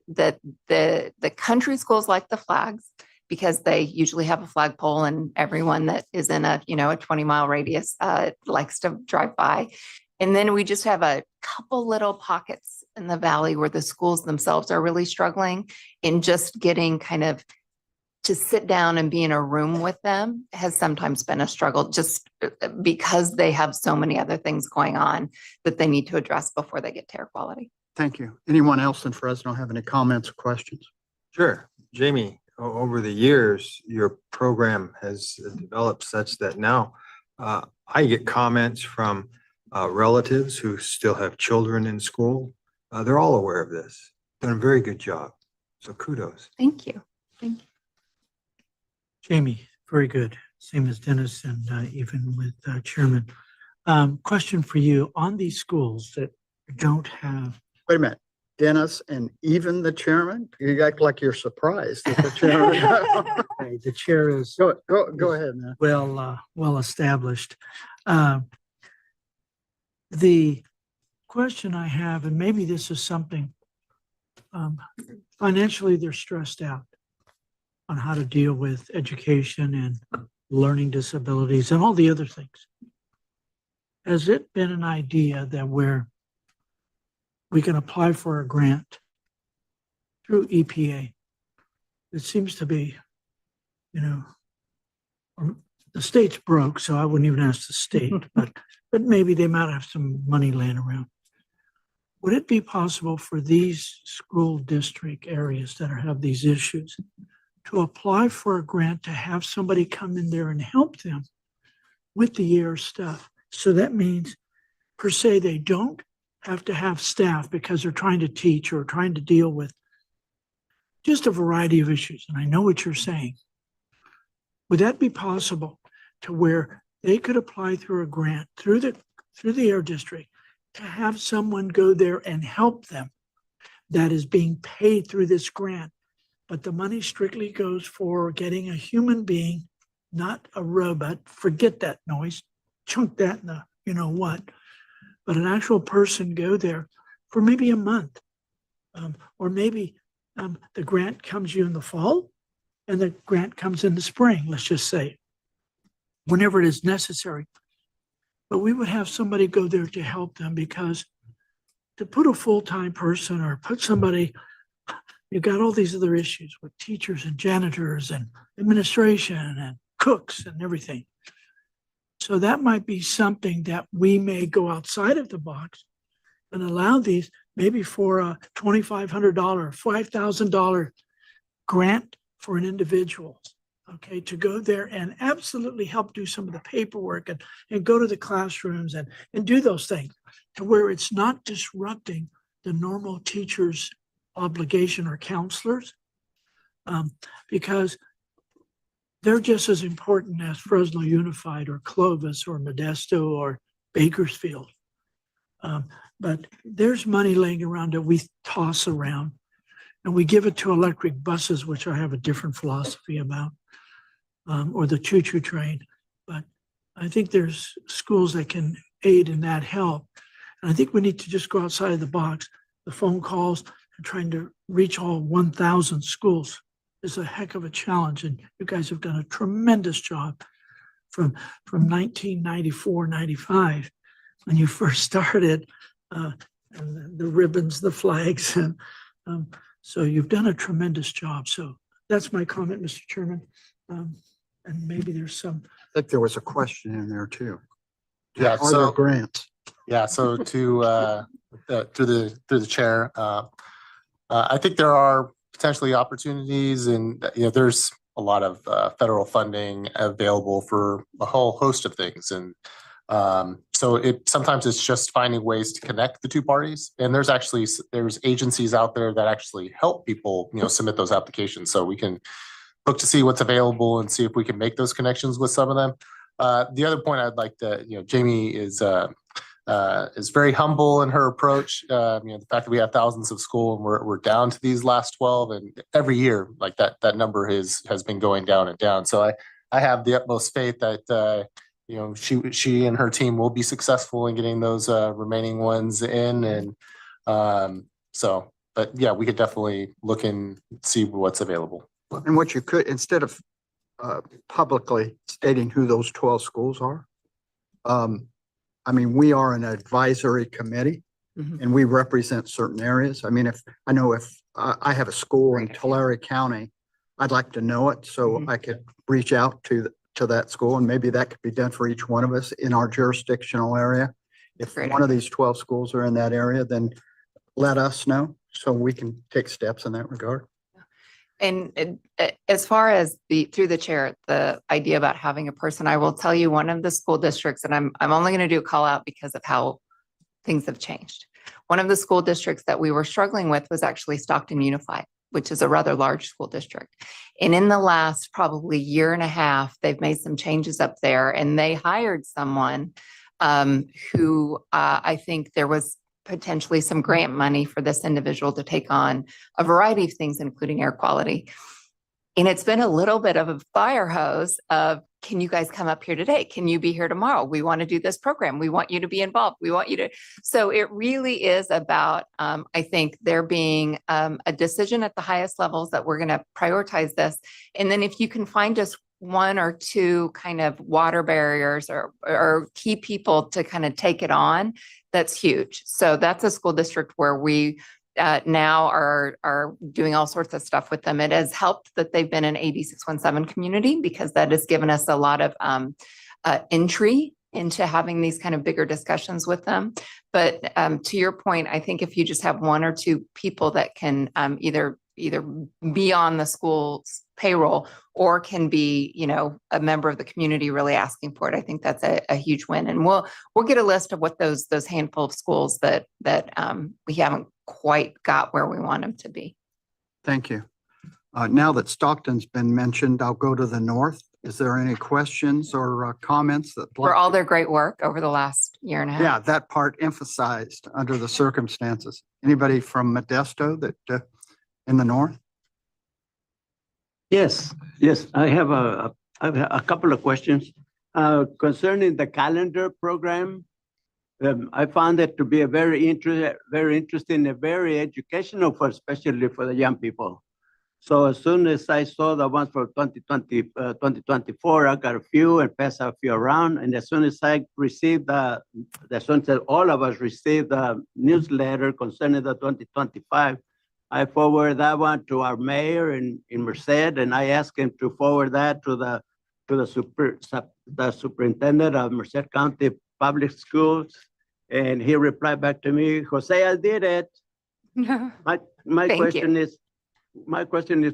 country schools like the flags, because they usually have a flagpole and everyone that is in a 20-mile radius likes to drive by. And then we just have a couple little pockets in the valley where the schools themselves are really struggling in just getting kind of to sit down and be in a room with them has sometimes been a struggle, just because they have so many other things going on that they need to address before they get to air quality. Thank you. Anyone else in Fresno have any comments or questions? Sure. Jamie, over the years, your program has developed such that now I get comments from relatives who still have children in school. They're all aware of this. Done a very good job. So kudos. Thank you. Thank you. Jamie, very good. Same as Dennis and even with Chairman. Question for you on these schools that don't have. Wait a minute, Dennis and even the chairman? You act like you're surprised that the chairman. Okay, the chair is. Go ahead, man. Well established. The question I have, and maybe this is something, financially they're stressed out on how to deal with education and learning disabilities and all the other things. Has it been an idea that we can apply for a grant through EPA? It seems to be, the state's broke, so I wouldn't even ask the state, but but maybe they might have some money laying around. Would it be possible for these school district areas that have these issues to apply for a grant to have somebody come in there and help them with the air stuff? So that means per se, they don't have to have staff because they're trying to teach or trying to deal with just a variety of issues. And I know what you're saying. Would that be possible to where they could apply through a grant through the air district to have someone go there and help them that is being paid through this grant, but the money strictly goes for getting a human being, not a robot? Forget that noise, chunk that in the you know what, but an actual person go there for maybe a month, or maybe the grant comes you in the fall and the grant comes in the spring, let's just say, whenever it is necessary. But we would have somebody go there to help them, because to put a full-time person or put somebody, you've got all these other issues with teachers and janitors and administration and cooks and everything. So that might be something that we may go outside of the box and allow these, maybe for a $2,500, $5,000 grant for an individual. Okay, to go there and absolutely help do some of the paperwork and go to the classrooms and do those things to where it's not disrupting the normal teacher's obligation or counselors, because they're just as important as Fresno Unified or Clovis or Modesto or Bakersfield. But there's money laying around that we toss around, and we give it to electric buses, which I have a different philosophy about. Or the choo-choo train. But I think there's schools that can aid in that help. And I think we need to just go outside of the box. The phone calls and trying to reach all 1,000 schools is a heck of a challenge. And you guys have done a tremendous job from 1994, 95, when you first started, and the ribbons, the flags. And so you've done a tremendous job. So that's my comment, Mr. Chairman. And maybe there's some. I think there was a question in there too. Yeah, Are there grants? Yeah, so to through the chair, I think there are potentially opportunities, and there's a lot of federal funding available for a whole host of things, and so sometimes it's just finding ways to connect the two parties. And there's agencies out there that actually help people submit those applications, so we can look to see what's available and see if we can make those connections with some of them. The other point I'd like to, Jamie is very humble in her approach. The fact that we have thousands of school and we're down to these last 12, and every year like that number has been going down and down. So I have the utmost faith that she and her team will be successful in getting those remaining ones in. And but yeah, we could definitely look and see what's available. And what you could, instead of publicly stating who those 12 schools are, I mean, we are an advisory committee and we represent certain areas. I mean, if I have a school in Tulare County, I'd like to know it so I could reach out to that school, and maybe that could be done for each one of us in our jurisdictional area. If one of these 12 schools are in that area, then let us know so we can take steps in that regard. And as far as through the chair, the idea about having a person, I will tell you one of the school districts, and I'm only going to do a call out because of how things have changed. One of the school districts that we were struggling with was actually Stockton Unified, which is a rather large school district. And in the last probably year and a half, they've made some changes up there, and they hired someone who I think there was potentially some grant money for this individual to take on a variety of things, including air quality. And it's been a little bit of a fire hose of, can you guys come up here today? Can you be here tomorrow? We want to do this program. We want you to be involved. We want you to. So it really is about, I think, there being a decision at the highest levels that we're going to prioritize this. And then if you can find just one or two kind of water barriers or key people to kind of take it on, that's huge. So that's a school district where we now are doing all sorts of stuff with them. It has helped that they've been an AB 617 community, because that has given us a lot of entry into having these kind of bigger discussions with them. But to your point, I think if you just have one or two people that can either be on the school's payroll or can be, you know, a member of the community really asking for it, I think that's a huge win. And we'll get a list of what those handful of schools that we haven't quite got where we want them to be. Thank you. Now that Stockton's been mentioned, I'll go to the north. Is there any questions or comments that? For all their great work over the last year and a half. Yeah, that part emphasized under the circumstances. Anybody from Modesto that in the north? Yes, I have a couple of questions concerning the calendar program. I found it to be a very interesting and very educational especially for the young people. So as soon as I saw the ones for 2024, I got a few and passed a few around. And as soon as I received as soon as all of us received the newsletter concerning the 2025, I forwarded that one to our mayor in Merced, and I asked him to forward that to the superintendent of Merced County Public Schools. And he replied back to me, Jose, I did it. My question is,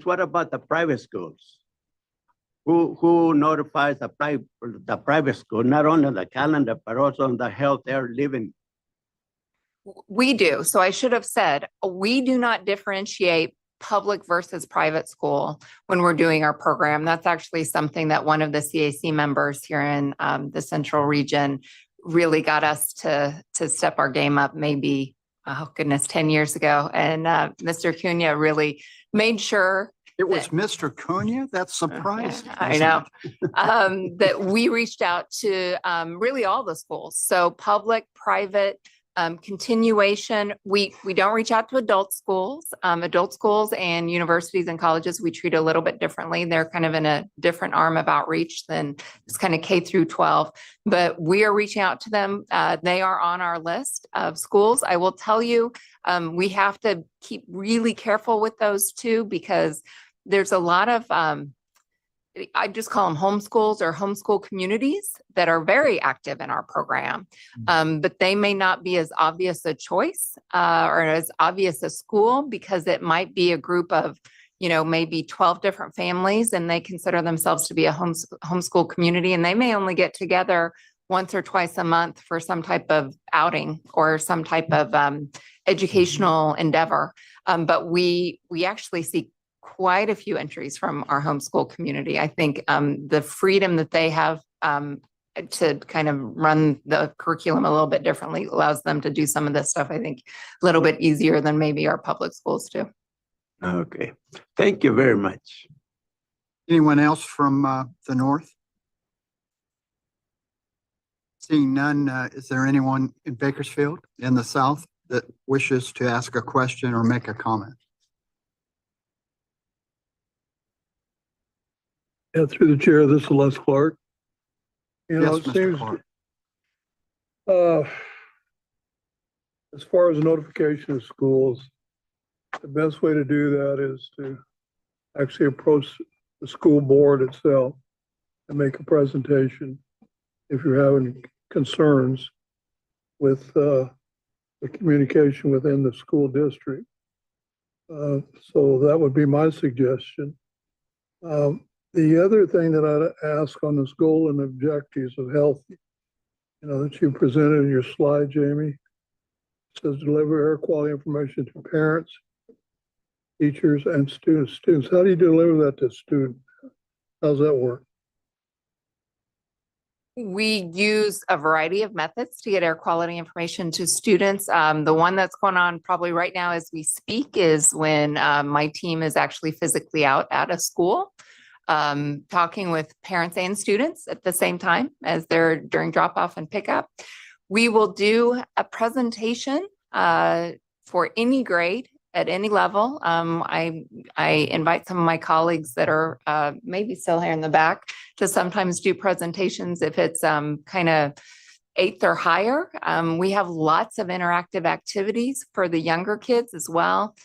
what about the private schools? Who notifies the private school, not only on the calendar, but also on the health they're living? We do. So I should have said, we do not differentiate public versus private school when we're doing our program. That's actually something that one of the CAC members here in the central region really got us to step our game up maybe, oh goodness, 10 years ago. And Mr. Cunha really made sure. It was Mr. Cunha? That's surprising. I know. That we reached out to really all the schools. So public, private, continuation. We don't reach out to adult schools. Adult schools and universities and colleges, we treat a little bit differently. They're kind of in a different arm of outreach than it's kind of K through 12, but we are reaching out to them. They are on our list of schools. I will tell you, we have to keep really careful with those too, because there's a lot of, I just call them homeschools or homeschool communities that are very active in our program. But they may not be as obvious a choice or as obvious a school, because it might be a group of, you know, maybe 12 different families, and they consider themselves to be a homeschool community, and they may only get together once or twice a month for some type of outing or some type of educational endeavor. But we actually see quite a few entries from our homeschool community. I think the freedom that they have to kind of run the curriculum a little bit differently allows them to do some of this stuff, I think, a little bit easier than maybe our public schools do. Okay, thank you very much. Anyone else from the north? Seeing none, is there anyone in Bakersfield in the south that wishes to ask a question or make a comment? Yeah, through the chair, this is Les Clark. You know, Yes, it Mr. seems, Clark. as far as notification of schools, the best way to do that is to actually approach the school board itself and make a presentation if you're having concerns with the communication within the school district. So that would be my suggestion. The other thing that I'd ask on this goal and objectives of health, you know, that you presented in your slide, Jamie, says deliver air quality information to parents, teachers, and students. How do you deliver that to students? How's that work? We use a variety of methods to get air quality information to students. The one that's going on probably right now as we speak is when my team is actually physically out at a school, talking with parents and students at the same time as they're during drop off and pickup. We will do a presentation for any grade at any level. I invite some of my colleagues that are maybe still here in the back to sometimes do presentations if it's kind of 8th or higher. We have lots of interactive activities for the younger kids as well.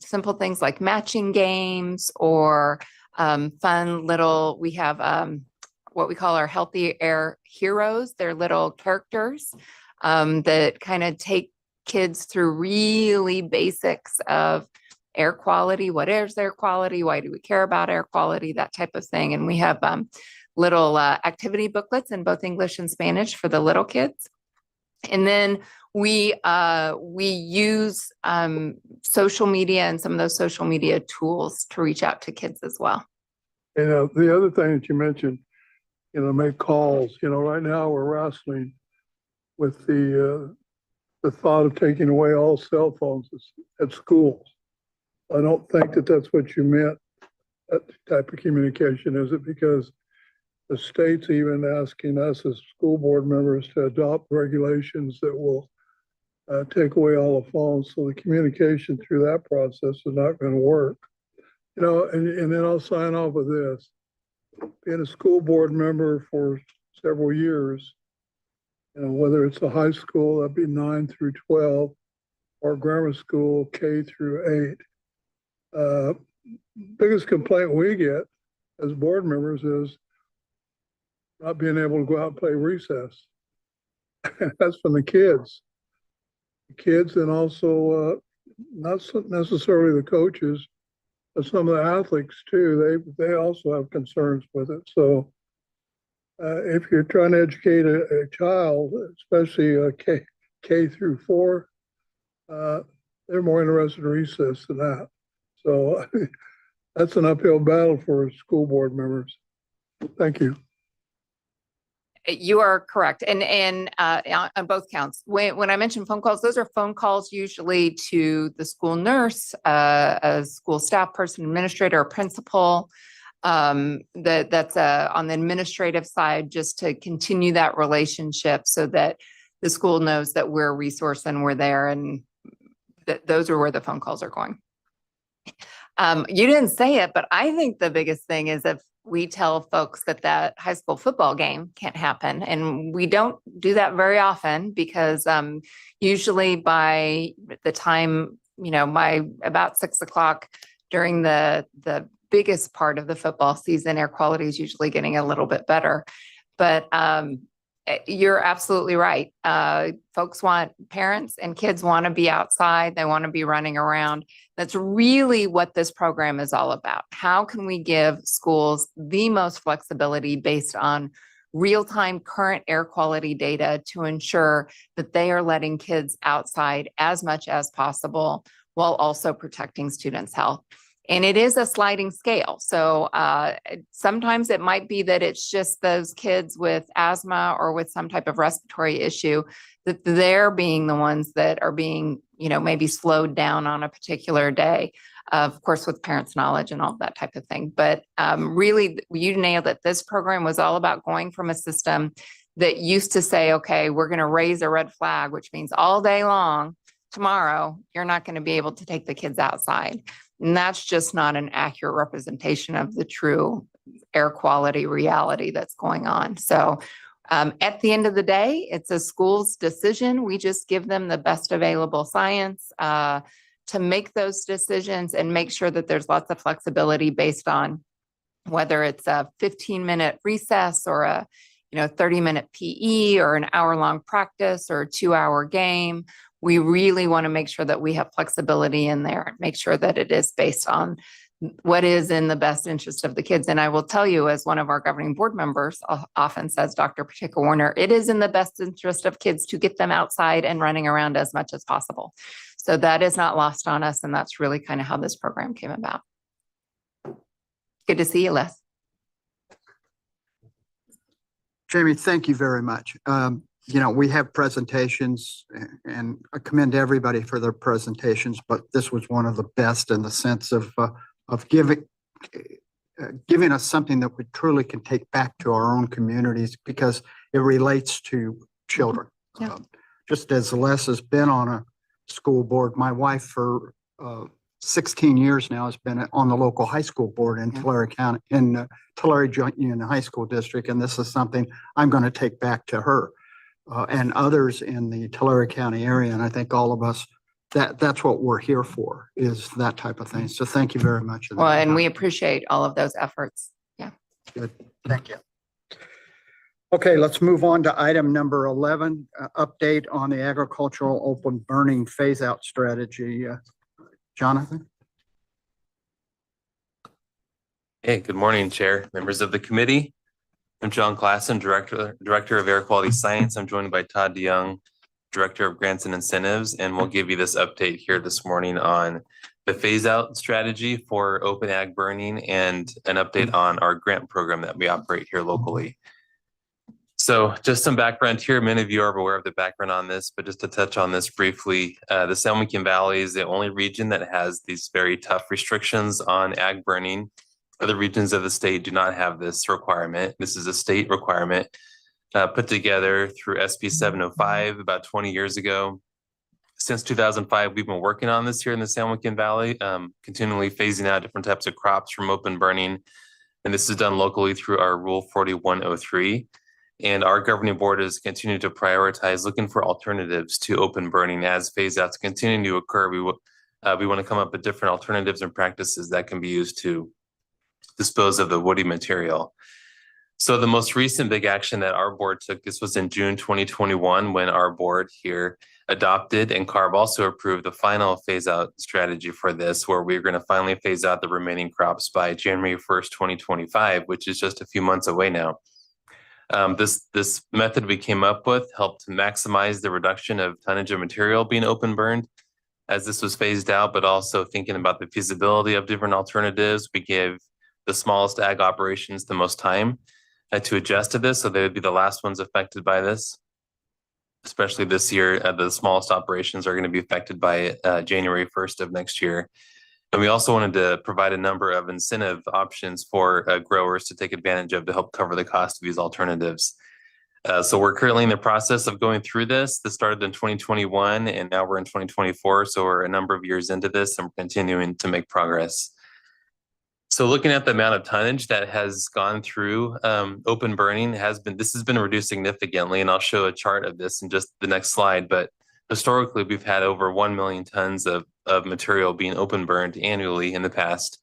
Simple things like matching games or fun little, we have what we call our healthy air heroes. They're little characters that kind of take kids through really basics of air quality. What is air quality? Why do we care about air quality? That type of thing. And we have little activity booklets in both English and Spanish for the little kids. And then we use social media and some of those social media tools to reach out to kids as well. And the other thing that you mentioned, make calls. Right now we're wrestling with the thought of taking away all cell phones at schools. I don't think that that's what you meant, that type of communication, is it? Because the state's even asking us as school board members to adopt regulations that will take away all the phones. So the communication through that process is not going to work. And then I'll sign off with this. Being a school board member for several years, whether it's a high school, that'd be 9 through 12, or grammar school, K through 8. Biggest complaint we get as board members is not being able to go out and play recess. That's from the kids. And also not necessarily the coaches, but some of the athletes too. They also have concerns with it. So if you're trying to educate a child, especially K through 4, they're more interested in recess than that. So that's an uphill battle for school board members. Thank you. You are correct. And on both counts, when I mention phone calls, those are phone calls usually to the school nurse, a school staff person, administrator, or principal. That's on the administrative side, just to continue that relationship so that the school knows that we're a resource and we're there, and that those are where the phone calls are going. You didn't say it, but I think the biggest thing is if we tell folks that high school football game can't happen, and we don't do that very often because usually by the time, by about 6 o'clock during the biggest part of the football season, air quality is usually getting a little bit better. But you're absolutely right. Parents and kids want to be outside. They want to be running around. That's really what this program is all about. How can we give schools the most flexibility based on real-time current air quality data to ensure that they are letting kids outside as much as possible while also protecting students' health? And it is a sliding scale. So sometimes it might be that it's just those kids with asthma or with some type of respiratory issue, that they're being the ones that are being, maybe slowed down on a particular day, of course, with parents' knowledge and all that type of thing. But really, you nailed it. This program was all about going from a system that used to say, okay, we're going to raise a red flag, which means all day long, tomorrow, you're not going to be able to take the kids outside. And that's just not an accurate representation of the true air quality reality that's going on. So at the end of the day, it's a school's decision. We just give them the best available science to make those decisions and make sure that there's lots of flexibility based on whether it's a 15-minute recess or a 30-minute PE or an hour-long practice or a 2-hour game. We really want to make sure that we have flexibility in there and make sure that it is based on what is in the best interest of the kids. And I will tell you, as one of our governing board members often says, Dr. Pacheco Warner, it is in the best interest of kids to get them outside and running around as much as possible. So that is not lost on us. And that's really kind of how this program came about. Good to see you, Les. Jamie, thank you very much. We have presentations, and I commend everybody for their presentations, but this was one of the best in the sense of giving us something that we truly can take back to our own communities because it relates to children. Yeah. Just as Les has been on a school board, my wife for 16 years now has been on the local high school board in Tulare County, in Tulare Joint Union High School District, and this is something I'm going to take back to her. And others in the Tulare County area. And I think all of us, that's what we're here for, is that type of thing. So thank you very much. Well, and we appreciate all of those efforts. Yeah. Good. Thank you. Okay, let's move on to item number 11, update on the agricultural open burning phase out strategy. Jonathan? Hey, good morning, Chair, members of the committee. I'm John Klassen, Director of Air Quality Science. I'm joined by Todd DeYoung, Director of Grants and Incentives, and we'll give you this update here this morning on the phase out strategy for open ag burning and an update on our grant program that we operate here locally. So just some background here. Many of you are aware of the background on this, but just to touch on this briefly, the San Joaquin Valley is the only region that has these very tough restrictions on ag burning. Other regions of the state do not have this requirement. This is a state requirement put together through SB 705 about 20 years ago. Since 2005, we've been working on this here in the San Joaquin Valley, continually phasing out different types of crops from open burning. And this is done locally through our Rule 4103. And our governing board is continuing to prioritize looking for alternatives to open burning as phase outs continue to occur. We want to come up with different alternatives and practices that can be used to dispose of the woody material. So the most recent big action that our board took, this was in June 2021, when our board here adopted and CARB also approved the final phase out strategy for this, where we're going to finally phase out the remaining crops by January 1st, 2025, which is just a few months away now. This method we came up with helped maximize the reduction of tonnage of material being open burned as this was phased out, but also thinking about the feasibility of different alternatives. We gave the smallest ag operations the most time to adjust to this, so they would be the last ones affected by this. Especially this year, the smallest operations are going to be affected by January 1st of next year. And we also wanted to provide a number of incentive options for growers to take advantage of to help cover the cost of these alternatives. So we're currently in the process of going through this. This started in 2021 and now we're in 2024. So we're a number of years into this and we're continuing to make progress. So looking at the amount of tonnage that has gone through open burning this has been reduced significantly. And I'll show a chart of this in just the next slide. But historically, we've had over 1 million tons of material being open burned annually in the past.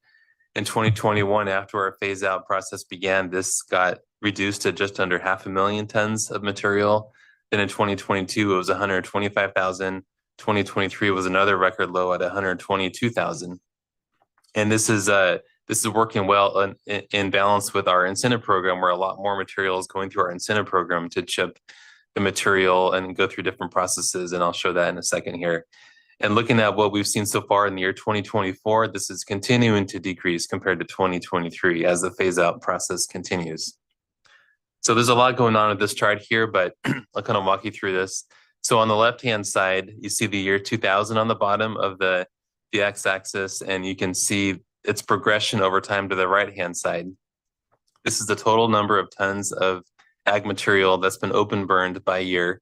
In 2021, after our phase out process began, this got reduced to just under 500,000 tons of material. Then in 2022, it was 125,000. 2023 was another record low at 122,000. And this is working well in balance with our incentive program, where a lot more material is going through our incentive program to chip the material and go through different processes. And I'll show that in a second here. And looking at what we've seen so far in the year 2024, this is continuing to decrease compared to 2023 as the phase out process continues. So there's a lot going on with this chart here, but I'll kind of walk you through this. So on the left-hand side, you see the year 2000 on the bottom of the x-axis, and you can see its progression over time to the right-hand side. This is the total number of tons of ag material that's been open burned by year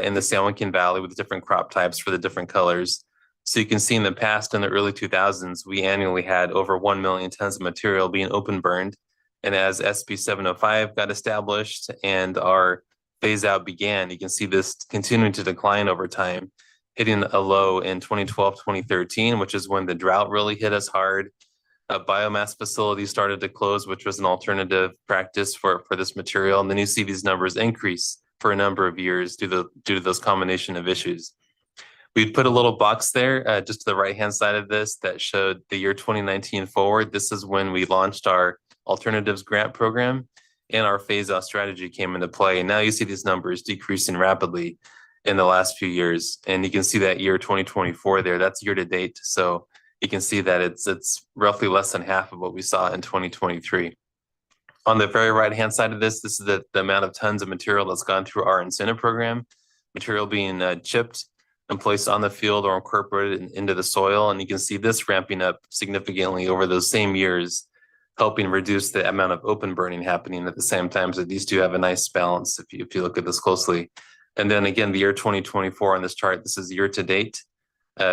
in the San Joaquin Valley with different crop types for the different colors. So you can see in the past, in the early 2000s, we annually had over 1 million tons of material being open burned. And as SB 705 got established and our phase out began, you can see this continuing to decline over time, hitting a low in 2012, 2013, which is when the drought really hit us hard. Biomass facilities started to close, which was an alternative practice for this material. And then you see these numbers increase for a number of years due to those combination of issues. We put a little box there just to the right-hand side of this that showed the year 2019 forward. This is when we launched our alternatives grant program and our phase out strategy came into play. And now you see these numbers decreasing rapidly in the last few years. And you can see that year 2024 there, that's year to date. So you can see that it's roughly less than half of what we saw in 2023. On the very right-hand side of this is the amount of tons of material that's gone through our incentive program, material being chipped and placed on the field or incorporated into the soil. And you can see this ramping up significantly over those same years, helping reduce the amount of open burning happening at the same time. So these two have a nice balance if you look at this closely. And then again, the year 2024 on this chart, this is year to date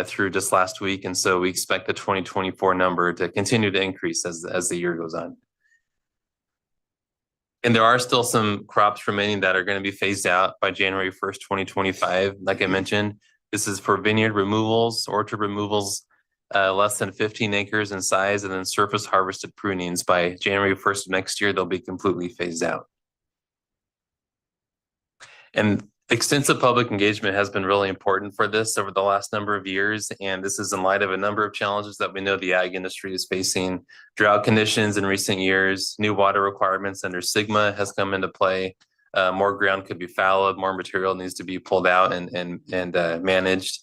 through just last week. And so we expect the 2024 number to continue to increase as the year goes on. And there are still some crops remaining that are going to be phased out by January 1st, 2025. Like I mentioned, this is for vineyard removals, orchard removals, less than 15 acres in size, and then surface harvested prunings. By January 1st of next year, they'll be completely phased out. And extensive public engagement has been really important for this over the last number of years. And this is in light of a number of challenges that we know the ag industry is facing. Drought conditions in recent years, new water requirements under SGMA has come into play. More ground could be fallowed, more material needs to be pulled out and managed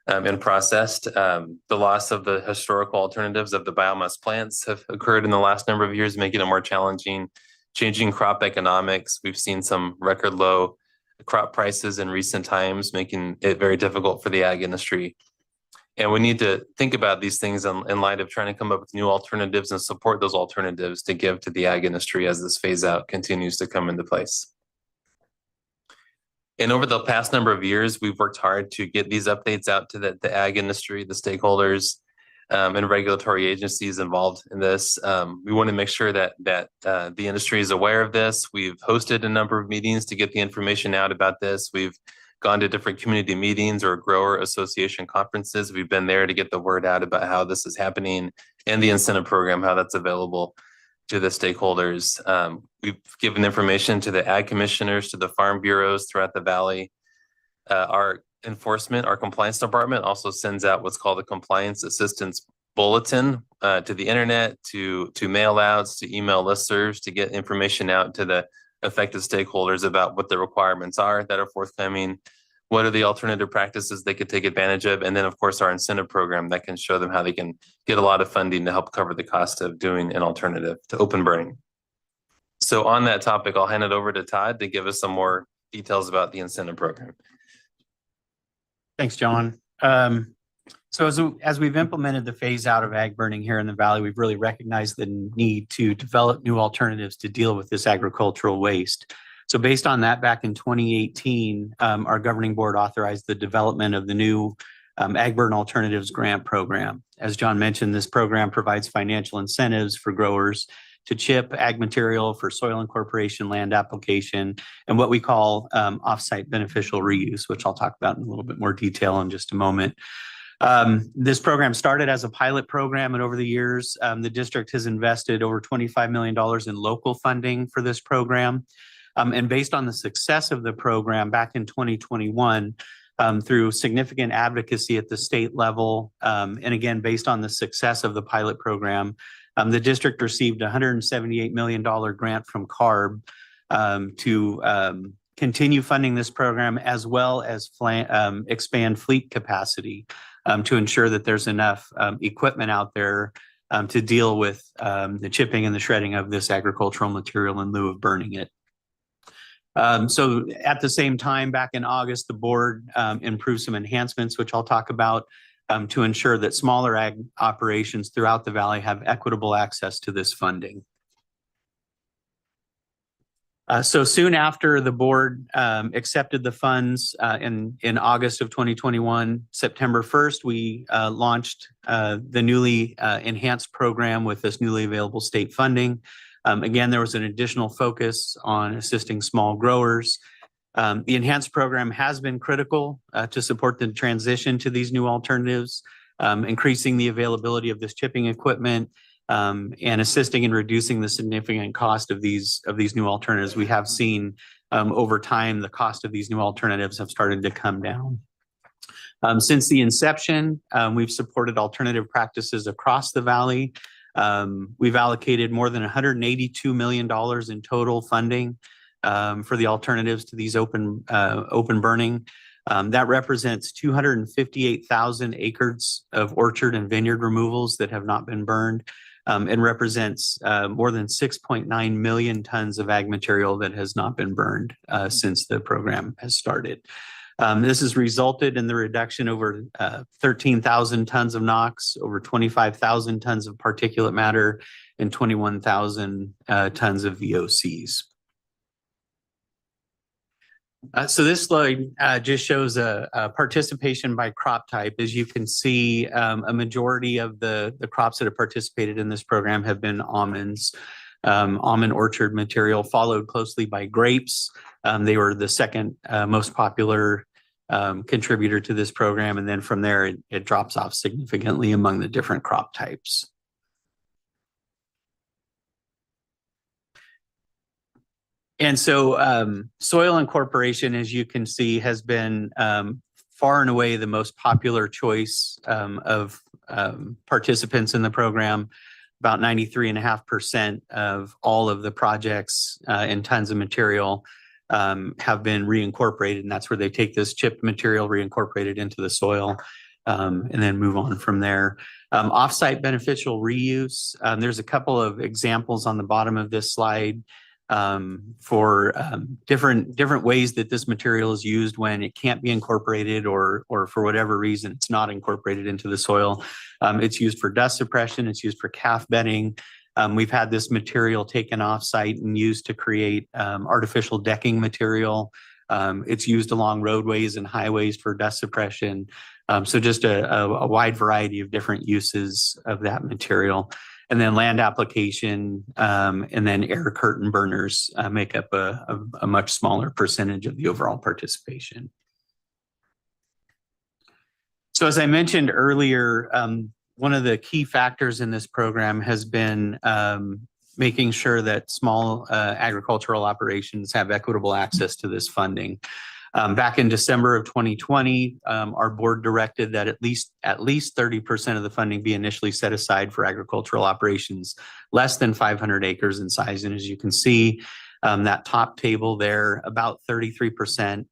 and processed. The loss of the historical alternatives of the biomass plants have occurred in the last number of years, making it more challenging. Changing crop economics, we've seen some record low crop prices in recent times, making it very difficult for the ag industry. And we need to think about these things in light of trying to come up with new alternatives and support those alternatives to give to the ag industry as this phase out continues to come into place. And over the past number of years, we've worked hard to get these updates out to the ag industry, the stakeholders, and regulatory agencies involved in this. We want to make sure that the industry is aware of this. We've hosted a number of meetings to get the information out about this. We've gone to different community meetings or grower association conferences. We've been there to get the word out about how this is happening and the incentive program, how that's available to the stakeholders. We've given information to the ag commissioners, to the farm bureaus throughout the valley. Our enforcement, our compliance department also sends out what's called a compliance assistance bulletin to the internet, to mail outs, to email listservs to get information out to the affected stakeholders about what the requirements are that are forthcoming, what are the alternative practices they could take advantage of, and then of course our incentive program that can show them how they can get a lot of funding to help cover the cost of doing an alternative to open burning. So on that topic, I'll hand it over to Todd to give us some more details about the incentive program. Thanks, John. So as we've implemented the phase out of ag burning here in the valley, we've really recognized the need to develop new alternatives to deal with this agricultural waste. So based on that, back in 2018, our governing board authorized the development of the new Ag Burn Alternatives Grant Program. As John mentioned, this program provides financial incentives for growers to chip ag material for soil incorporation, land application, and what we call offsite beneficial reuse, which I'll talk about in a little bit more detail in just a moment. This program started as a pilot program, and over the years, the district has invested over $25 million in local funding for this program. And based on the success of the program back in 2021, through significant advocacy at the state level, and again, based on the success of the pilot program, the district received a $178 million grant from CARB to continue funding this program, as well as expand fleet capacity to ensure that there's enough equipment out there to deal with the chipping and the shredding of this agricultural material in lieu of burning it. So at the same time, back in August, the board improved some enhancements, which I'll talk about, to ensure that smaller ag operations throughout the valley have equitable access to this funding. So soon after the board accepted the funds in August of 2021, September 1st, we launched the newly enhanced program with this newly available state funding. Again, there was an additional focus on assisting small growers. The enhanced program has been critical to support the transition to these new alternatives, increasing the availability of this chipping equipment, and assisting in reducing the significant cost of these new alternatives. We have seen over time the cost of these new alternatives have started to come down. Since the inception, we've supported alternative practices across the valley. We've allocated more than $182 million in total funding for the alternatives to these open burning. That represents 258,000 acres of orchard and vineyard removals that have not been burned, and represents more than 6.9 million tons of ag material that has not been burned since the program has started. This has resulted in the reduction over 13,000 tons of NOx, over 25,000 tons of particulate matter, and 21,000 tons of VOCs. So this slide just shows a participation by crop type. As you can see, a majority of the crops that have participated in this program have been almonds, almond orchard material, followed closely by grapes. They were the second most popular contributor to this program, and then from there it drops off significantly among the different crop types. And so soil incorporation, as you can see, has been far and away the most popular choice of participants in the program. About 93.5% of all of the projects and tons of material have been reincorporated, and that's where they take this chipped material, reincorporate it into the soil, and then move on from there. Offsite beneficial reuse. There's a couple of examples on the bottom of this slide for different ways that this material is used when it can't be incorporated or for whatever reason it's not incorporated into the soil. It's used for dust suppression. It's used for calf bedding. We've had this material taken off site and used to create artificial decking material. It's used along roadways and highways for dust suppression. So just a wide variety of different uses of that material. And then land application and then air curtain burners make up a much smaller percentage of the overall participation. So as I mentioned earlier, one of the key factors in this program has been making sure that small agricultural operations have equitable access to this funding. Back in December of 2020, our board directed that at least 30% of the funding be initially set aside for agricultural operations less than 500 acres in size. And as you can see, that top table there, about 33%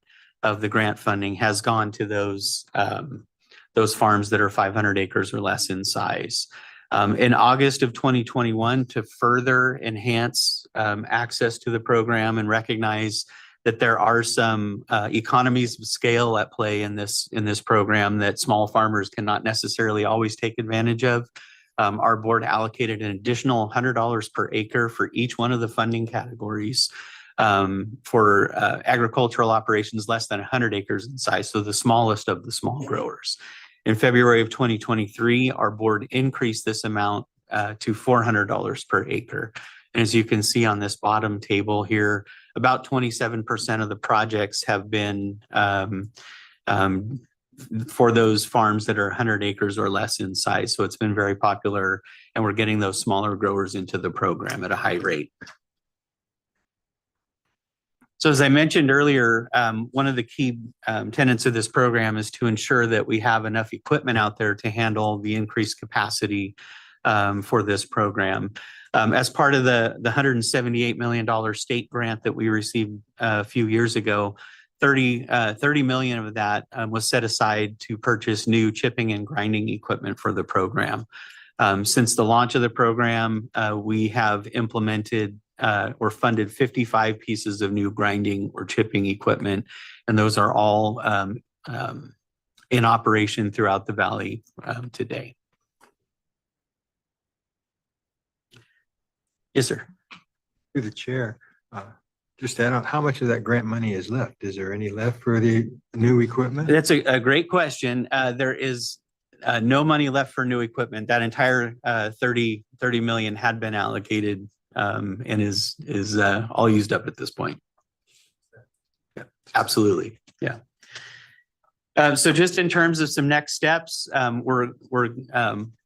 of the grant funding has gone to those farms that are 500 acres or less in size. In August of 2021, to further enhance access to the program and recognize that there are some economies of scale at play in this program that small farmers cannot necessarily always take advantage of. Our board allocated an additional $100 per acre for each one of the funding categories for agricultural operations less than 100 acres in size, so the smallest of the small growers. In February of 2023, our board increased this amount to $400 per acre. And as you can see on this bottom table here, about 27% of the projects have been for those farms that are 100 acres or less in size. So it's been very popular, and we're getting those smaller growers into the program at a high rate. So as I mentioned earlier, one of the key tenets of this program is to ensure that we have enough equipment out there to handle the increased capacity for this program. As part of the $178 million state grant that we received a few years ago, 30 million of that was set aside to purchase new chipping and grinding equipment for the program. Since the launch of the program, we have implemented or funded 55 pieces of new grinding or chipping equipment, and those are all in operation throughout the valley today. Yes, sir. Through the chair, just to add on, how much of that grant money is left? Is there any left for the new equipment? That's a great question. There is no money left for new equipment. That entire 30 million had been allocated and is all used up at this point. Yeah, absolutely. Yeah. So just in terms of some next steps, we're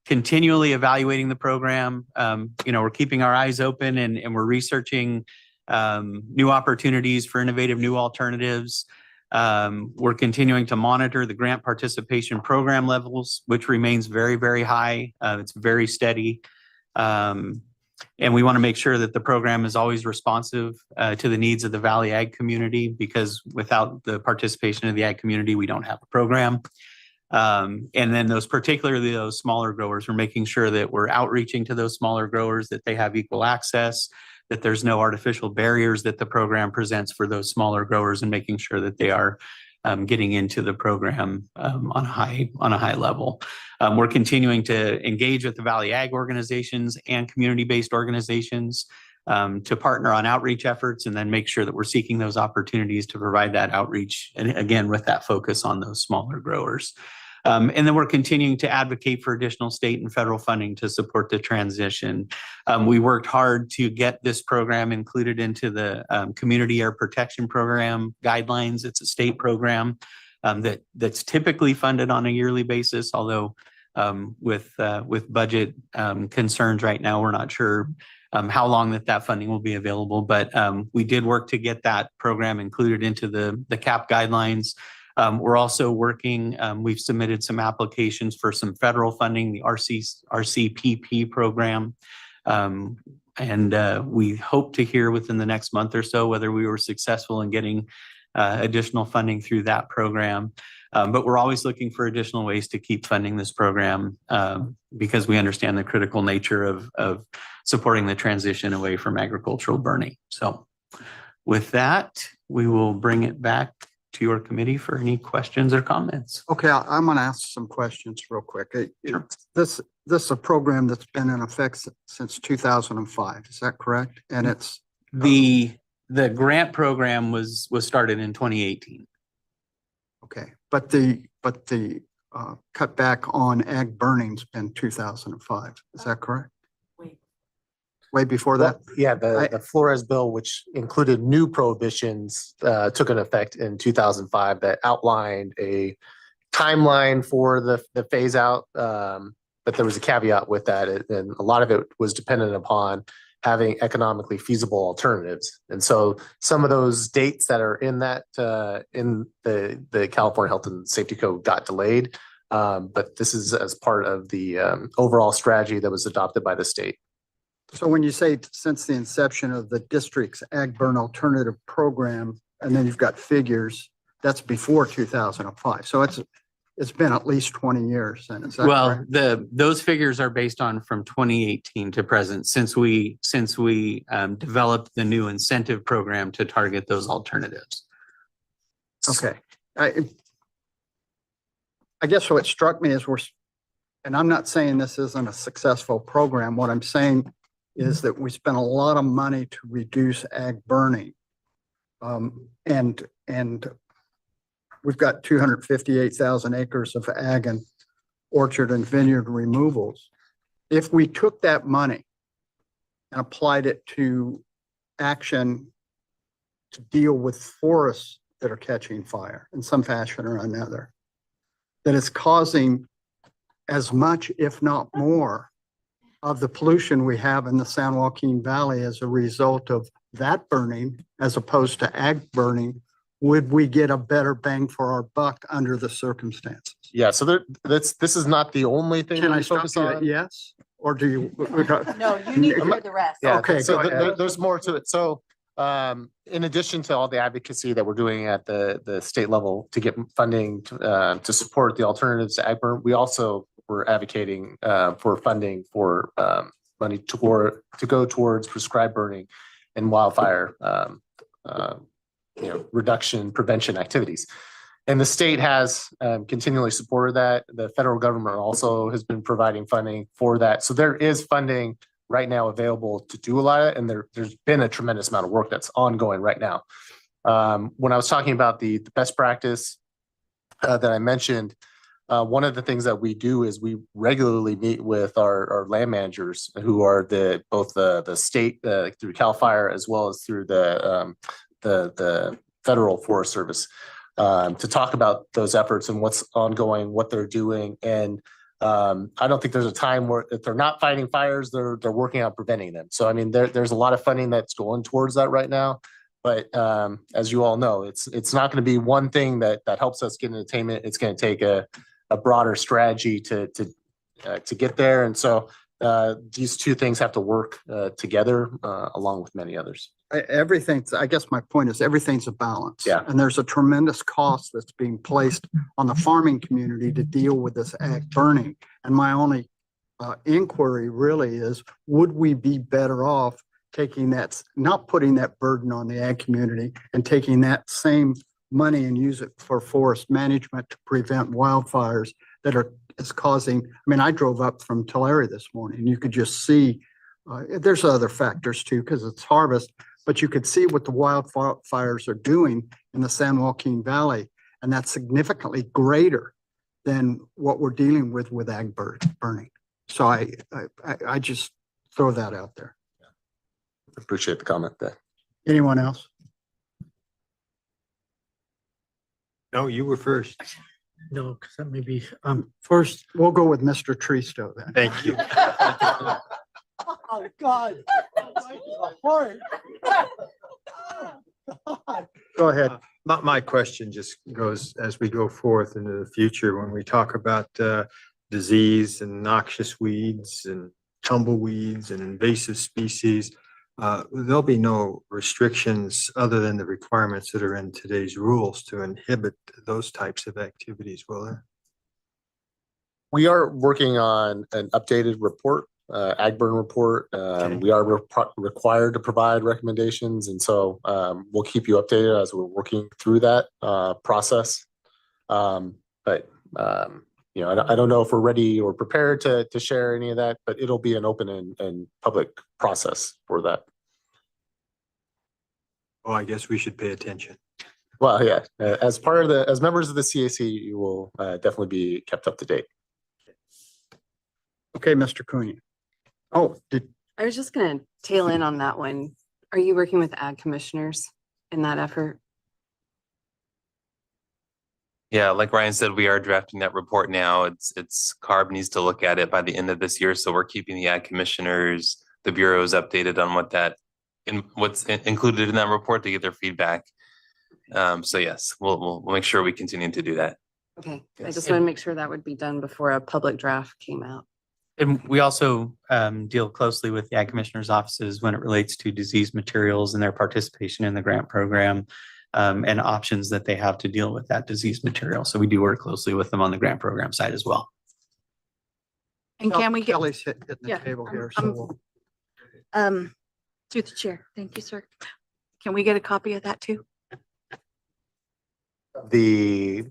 continually evaluating the program. We're keeping our eyes open and we're researching new opportunities for innovative new alternatives. We're continuing to monitor the grant participation program levels, which remains very, very high. It's very steady. And we want to make sure that the program is always responsive to the needs of the Valley Ag community, because without the participation of the ag community, we don't have a program. And then particularly those smaller growers, we're making sure that we're outreaching to those smaller growers, that they have equal access, that there's no artificial barriers that the program presents for those smaller growers, and making sure that they are getting into the program on a high level. We're continuing to engage with the Valley Ag organizations and community-based organizations to partner on outreach efforts, and then make sure that we're seeking those opportunities to provide that outreach, and again, with that focus on those smaller growers. And then we're continuing to advocate for additional state and federal funding to support the transition. We worked hard to get this program included into the Community Air Protection Program guidelines. It's a state program that's typically funded on a yearly basis, although with budget concerns right now, we're not sure how long that funding will be available. But we did work to get that program included into the CAP guidelines. We're also working, we've submitted some applications for some federal funding, the RCPP program. And we hope to hear within the next month or so whether we were successful in getting additional funding through that program. But we're always looking for additional ways to keep funding this program because we understand the critical nature of supporting the transition away from agricultural burning. So with that, we will bring it back to your committee for any questions or comments. Okay, I'm going to ask some questions real quick. Sure. This is a program that's been in effect since 2005. Is that correct? And it's The grant program was started in 2018. okay, but the cutback on ag burning's been 2005. Is that correct? Way before that? Yeah, the Flores bill, which included new prohibitions, took an effect in 2005 that outlined a timeline for the phase out. But there was a caveat with that, and a lot of it was dependent upon having economically feasible alternatives. And so some of those dates that are in that in the California Health and Safety Code got delayed. But this is as part of the overall strategy that was adopted by the state. So when you say since the inception of the district's ag burn alternative program, and then you've got figures, that's before 2005. So it's been at least 20 years then. Is that Well, correct? those figures are based on from 2018 to present, since we developed the new incentive program to target those alternatives. Okay. I guess what struck me is and I'm not saying this isn't a successful program. What I'm saying is that we spent a lot of money to reduce ag burning. And we've got 258,000 acres of ag and orchard and vineyard removals. If we took that money and applied it to action to deal with forests that are catching fire in some fashion or another, that is causing as much, if not more, of the pollution we have in the San Joaquin Valley as a result of that burning, as opposed to ag burning, would we get a better bang for our buck under the circumstances? Yeah, so this is not the only thing Can that I we stop focus you on. at yes? Or do you? No, you need to hear the rest. Yeah, Okay, so go ahead. there's more to it. So in addition to all the advocacy that we're doing at the state level to get funding to support the alternatives to ag burn, we also were advocating for funding for money to go towards prescribed burning and wildfire reduction prevention activities. And the state has continually supported that. The federal government also has been providing funding for that. So there is funding right now available to do a lot of it. And there's been a tremendous amount of work that's ongoing right now. When I was talking about the best practice that I mentioned, one of the things that we do is we regularly meet with our land managers who are both the state through CAL FIRE as well as through the Federal Forest Service to talk about those efforts and what's ongoing, what they're doing. And I don't think there's a time where if they're not fighting fires, they're working on preventing them. So I mean, there's a lot of funding that's going towards that right now. But as you all know, it's not going to be one thing that helps us get an attainment. It's going to take a broader strategy to get there. And so these two things have to work together along with many others. I guess my point is everything's a balance. Yeah. And there's a tremendous cost that's being placed on the farming community to deal with this ag burning. And my only inquiry really is, would we be better off taking that, not putting that burden on the ag community and taking that same money and use it for forest management to prevent wildfires that is causing, I mean, I drove up from Tulare this morning. You could just see, there's other factors too, because it's harvest, but you could see what the wildfires are doing in the San Joaquin Valley. And that's significantly greater than what we're dealing with ag burning. So I just throw that out there. Appreciate the comment there. Anyone else? No, you were first. No, because that may be, first. We'll go with Mr. Tristo then. Thank you. Oh, God. Go ahead. My question just goes as we go forth into the future, when we talk about disease and noxious weeds and tumbleweeds and invasive species, there'll be no restrictions other than the requirements that are in today's rules to inhibit those types of activities, will there? We are working on an updated report, Agburn report. We are required to provide recommendations, and so we'll keep you updated as we're working through that process. But I don't know if we're ready or prepared to share any of that, but it'll be an open and public process for that. Oh, I guess we should pay attention. Well, yeah, as members of the CAC, you will definitely be kept up to date. Okay, Mr. Cunha. Oh, I was just gonna tail in on that one. Are you working with ag commissioners in that effort? Yeah, like Ryan said, we are drafting that report now. It's CARB needs to look at it by the end of this year. So we're keeping the ag commissioners, the bureaus updated on what's included in that report to get their feedback. So yes, we'll make sure we continue to do that. Okay, I just want to make sure that would be done before a public draft came out. And we also deal closely with the ag commissioners' offices when it relates to disease materials and their participation in the grant program, and options that they have to deal with that disease material. So we do work closely with them on the grant program side as well. And can we get, Kelly's hitting the Yeah, table here, I'm- so through the chair. Thank you, sir. Can we get a copy of that too? The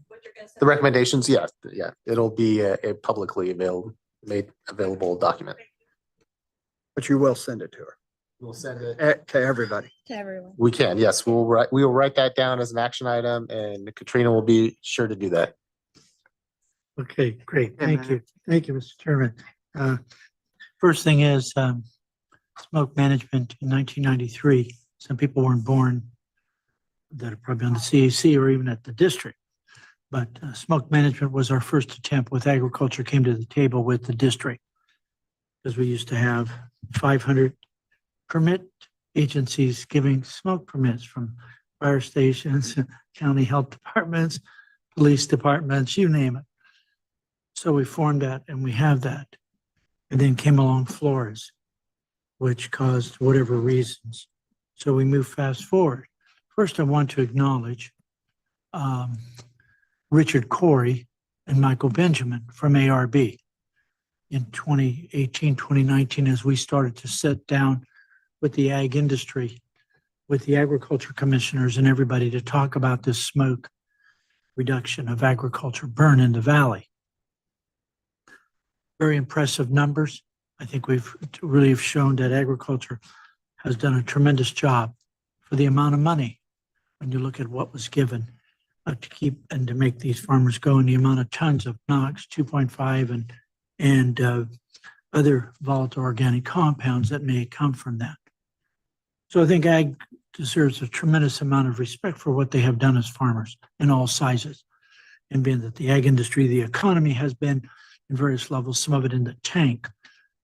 recommendations, yeah, it'll be a publicly made available document. but you will send it to her, We'll send it. to everybody. To everyone. We can, yes, we will write that down as an action item, and Katrina will be sure to do that. Okay, great. Thank you. Thank you, Mr. Chairman. First thing is, smoke management in 1993. Some people weren't born that are probably on the CAC or even at the district. But smoke management was our first attempt with agriculture came to the table with the district. Because we used to have 500 permit agencies giving smoke permits, from fire stations, county health departments, police departments, you name it. So we formed that, and we have that. And then came along Flores, which caused whatever reasons. So we moved fast forward. First, I want to acknowledge Richard Corey and Michael Benjamin from ARB. In 2018, 2019, as we started to sit down with the ag industry, with the agriculture commissioners and everybody to talk about this smoke reduction of agriculture burn in the valley. Very impressive numbers. I think we've really have shown that agriculture has done a tremendous job for the amount of money. When you look at what was given to keep and to make these farmers go, and the amount of tons of NOx 2.5 and other volatile organic compounds that may come from that. So I think ag deserves a tremendous amount of respect for what they have done as farmers in all sizes. And being that the ag industry, the economy has been in various levels, some of it in the tank.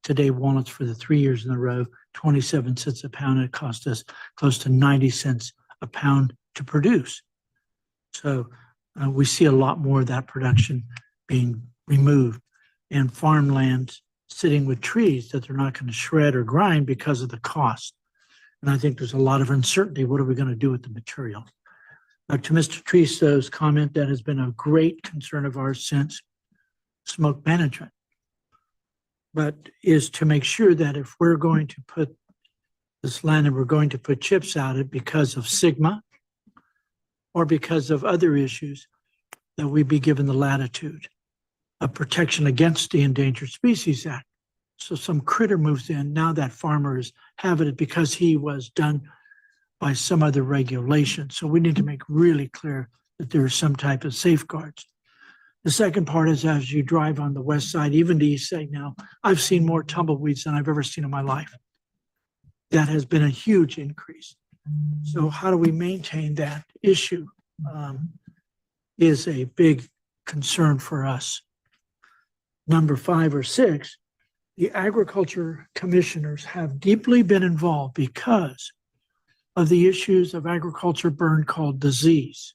Today, walnuts for the 3 years in a row, 27 cents a pound. It cost us close to 90 cents a pound to produce. So we see a lot more of that production being removed, and farmlands sitting with trees that they're not going to shred or grind because of the cost. And I think there's a lot of uncertainty. What are we going to do with the material? To Mr. Tristo's comment, that has been a great concern of ours since smoke management, but is to make sure that if we're going to put this land and we're going to put chips out it because of Sigma or because of other issues, that we be given the latitude of protection against the Endangered Species Act. So some critter moves in, now that farmer is having it because he was done by some other regulation. So we need to make really clear that there are some type of safeguards. The second part is, as you drive on the west side, even the east side now, I've seen more tumbleweeds than I've ever seen in my life. That has been a huge increase. So how do we maintain that issue is a big concern for us. Number 5 or 6 the agriculture commissioners have deeply been involved because of the issues of agriculture burn called disease,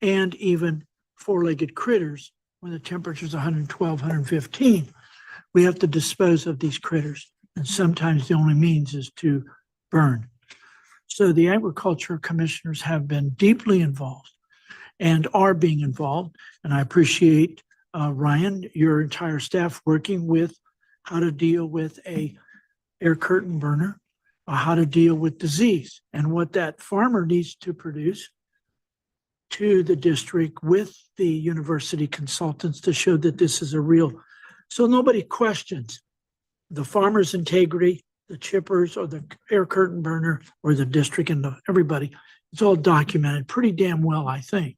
and even four-legged critters. When the temperature is 112, 115, we have to dispose of these critters. And sometimes the only means is to burn. So the agriculture commissioners have been deeply involved and are being involved. And I appreciate, Ryan, your entire staff working with how to deal with a air curtain burner, or how to deal with disease, and what that farmer needs to produce to the district with the university consultants to show that this is a real, so nobody questions the farmer's integrity, the chippers, or the air curtain burner, or the district, and everybody. It's all documented pretty damn well, I think.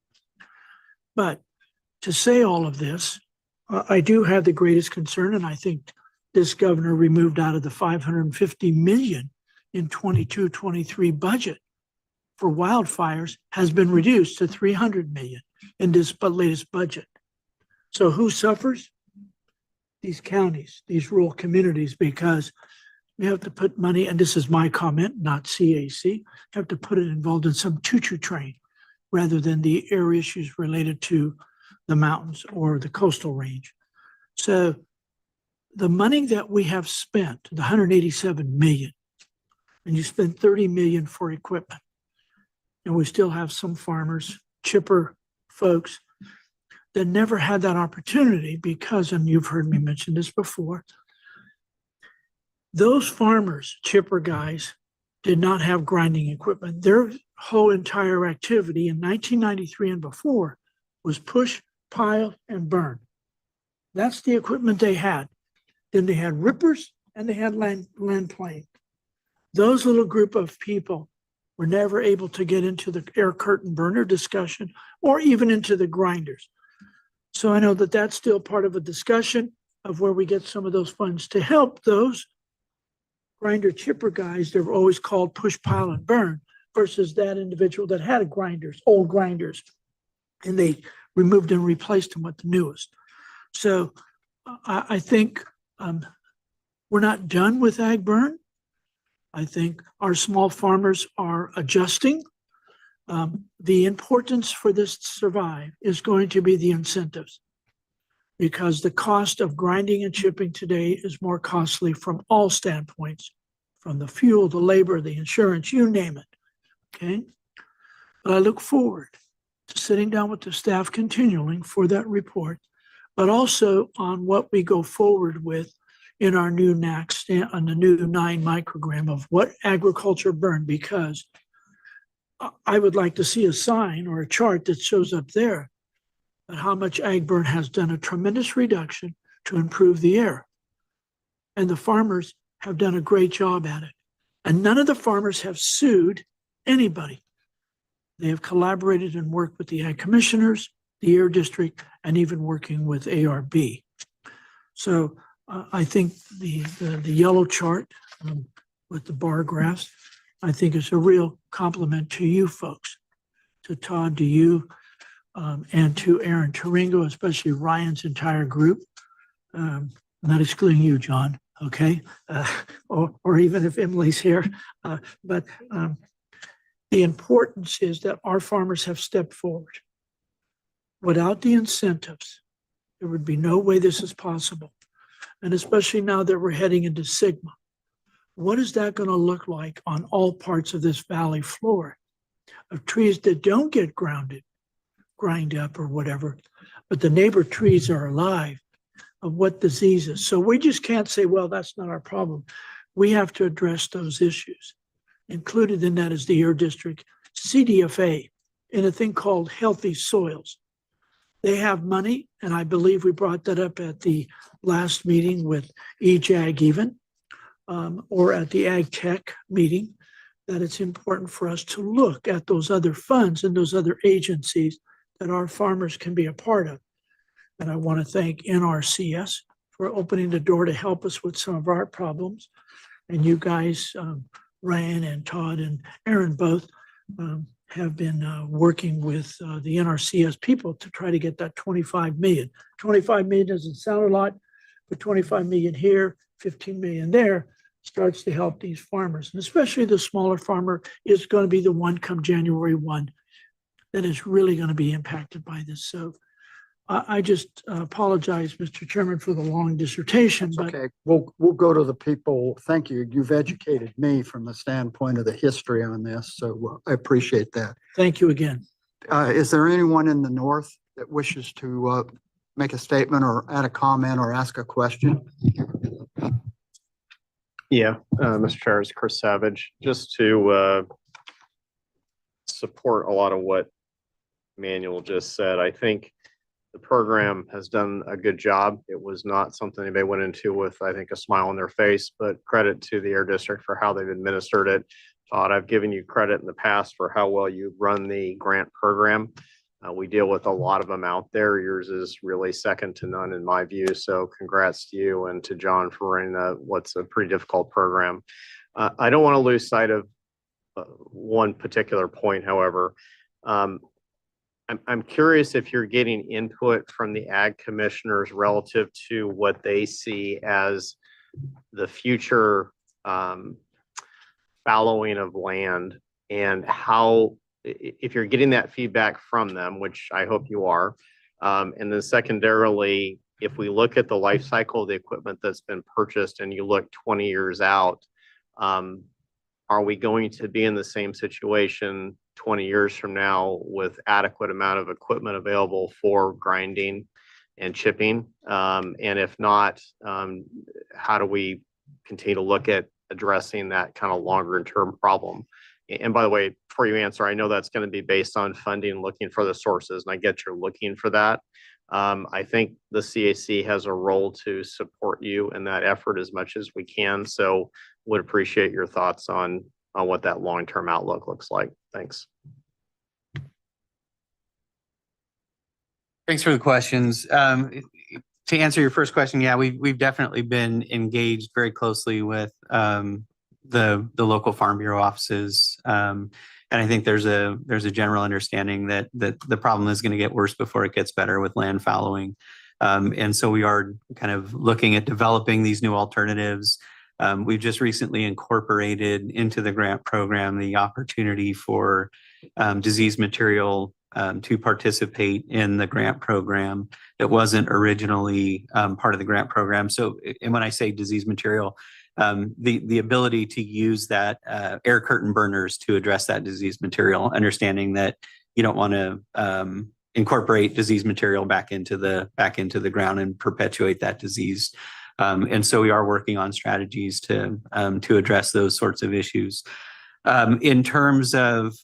But to say all of this, I do have the greatest concern, and I think this governor removed out of the 550 million in 22-23 budget for wildfires has been reduced to 300 million in this latest budget. So who suffers? These counties, these rural communities, because we have to put money, and this is my comment, not CAC, have to put it involved in some choo-choo train rather than the air issues related to the mountains or the coastal range. So the money that we have spent, the 187 million, and you spend 30 million for equipment, and we still have some farmers, chipper folks, that never had that opportunity because, and you've heard me mention this before, those farmers, chipper guys, did not have grinding equipment. Their whole entire activity in 1993 and before was push, pile, and burn. That's the equipment they had. Then they had rippers and they had land plane. Those little group of people were never able to get into the air curtain burner discussion or even into the grinders. So I know that that's still part of a discussion of where we get some of those funds to help those grinder chipper guys that were always called push, pile, and burn versus that individual that had grinders, old grinders, and they removed and replaced them with the newest. So I think we're not done with ag burn. I think our small farmers are adjusting. The importance for this to survive is going to be the incentives, because the cost of grinding and chipping today is more costly from all standpoints, from the fuel, the labor, the insurance, you name it. Okay. But I look forward to sitting down with the staff continually for that report, but also on what we go forward with in our new NAC, on the new 9 microgram of what agriculture burned, because I would like to see a sign or a chart that shows up there that how much ag burn has done a tremendous reduction to improve the air. And the farmers have done a great job at it. And none of the farmers have sued anybody. They have collaborated and worked with the ag commissioners, the air district, and even working with ARB. So I think the yellow chart with the bar graphs, I think is a real compliment to you folks, to Todd, to you, and to Aaron Taringo, especially Ryan's entire group. Not excluding you, John, okay? Or even if Emily's here. But the importance is that our farmers have stepped forward. Without the incentives, there would be no way this is possible. And especially now that we're heading into Sigma. What is that going to look like on all parts of this valley floor of trees that don't get grind up or whatever, but the neighbor trees are alive, of what diseases. So we just can't say, well, that's not our problem. We have to address those issues. Included in that is the Air District CDFA in a thing called Healthy Soils. They have money, and I believe we brought that up at the last meeting with EJAG even. Or at the Ag Tech meeting, that it's important for us to look at those other funds and those other agencies that our farmers can be a part of. And I want to thank NRCS for opening the door to help us with some of our problems. And you guys, Ryan and Todd and Aaron both have been working with the NRCS people to try to get that 25 million. 25 million doesn't sound a lot, but 25 million here, 15 million there starts to help these farmers, and especially the smaller farmer is going to be the one come January 1 that is really going to be impacted by this. So I just apologize, Mr. Chairman, for the long dissertation, but Okay, we'll go to the people. Thank you. You've educated me from the standpoint of the history on this, so I appreciate that. thank you again. Is there anyone in the north that wishes to make a statement or add a comment or ask a question? Yeah, Mr. Chair, it's Chris Savage, just to support a lot of what Manuel just said. I think the program has done a good job. It was not something anybody went into with, I think, a smile on their face, but credit to the Air District for how they've administered it. Todd, I've given you credit in the past for how well you run the grant program. We deal with a lot of them out there. Yours is really second to none in my view. So congrats to you and to John for running what's a pretty difficult program. I don't want to lose sight of one particular point, however. I'm curious if you're getting input from the ag commissioners relative to what they see as the future fallowing of land, and how, if you're getting that feedback from them, which I hope you are. And then secondarily, if we look at the life cycle of the equipment that's been purchased and you look 20 years out, are we going to be in the same situation 20 years from now with adequate amount of equipment available for grinding and chipping? And if not, how do we continue to look at addressing that kind of longer term problem? And by the way, before you answer, I know that's going to be based on funding, looking for the sources, and I get you're looking for that. I think the CAC has a role to support you in that effort as much as we can. So would appreciate your thoughts on what that long-term outlook looks like. Thanks. Thanks for the questions. To answer your first question, yeah, we've definitely been engaged very closely with the local Farm Bureau offices. And I think there's a general understanding that the problem is going to get worse before it gets better with land fallowing. And so we are kind of looking at developing these new alternatives. We've just recently incorporated into the grant program the opportunity for disease material to participate in the grant program that wasn't originally part of the grant program. So, and when I say disease material, the ability to use that air curtain burners to address that disease material, understanding that you don't want to incorporate disease material back into the ground and perpetuate that disease. And so we are working on strategies to address those sorts of issues. In terms of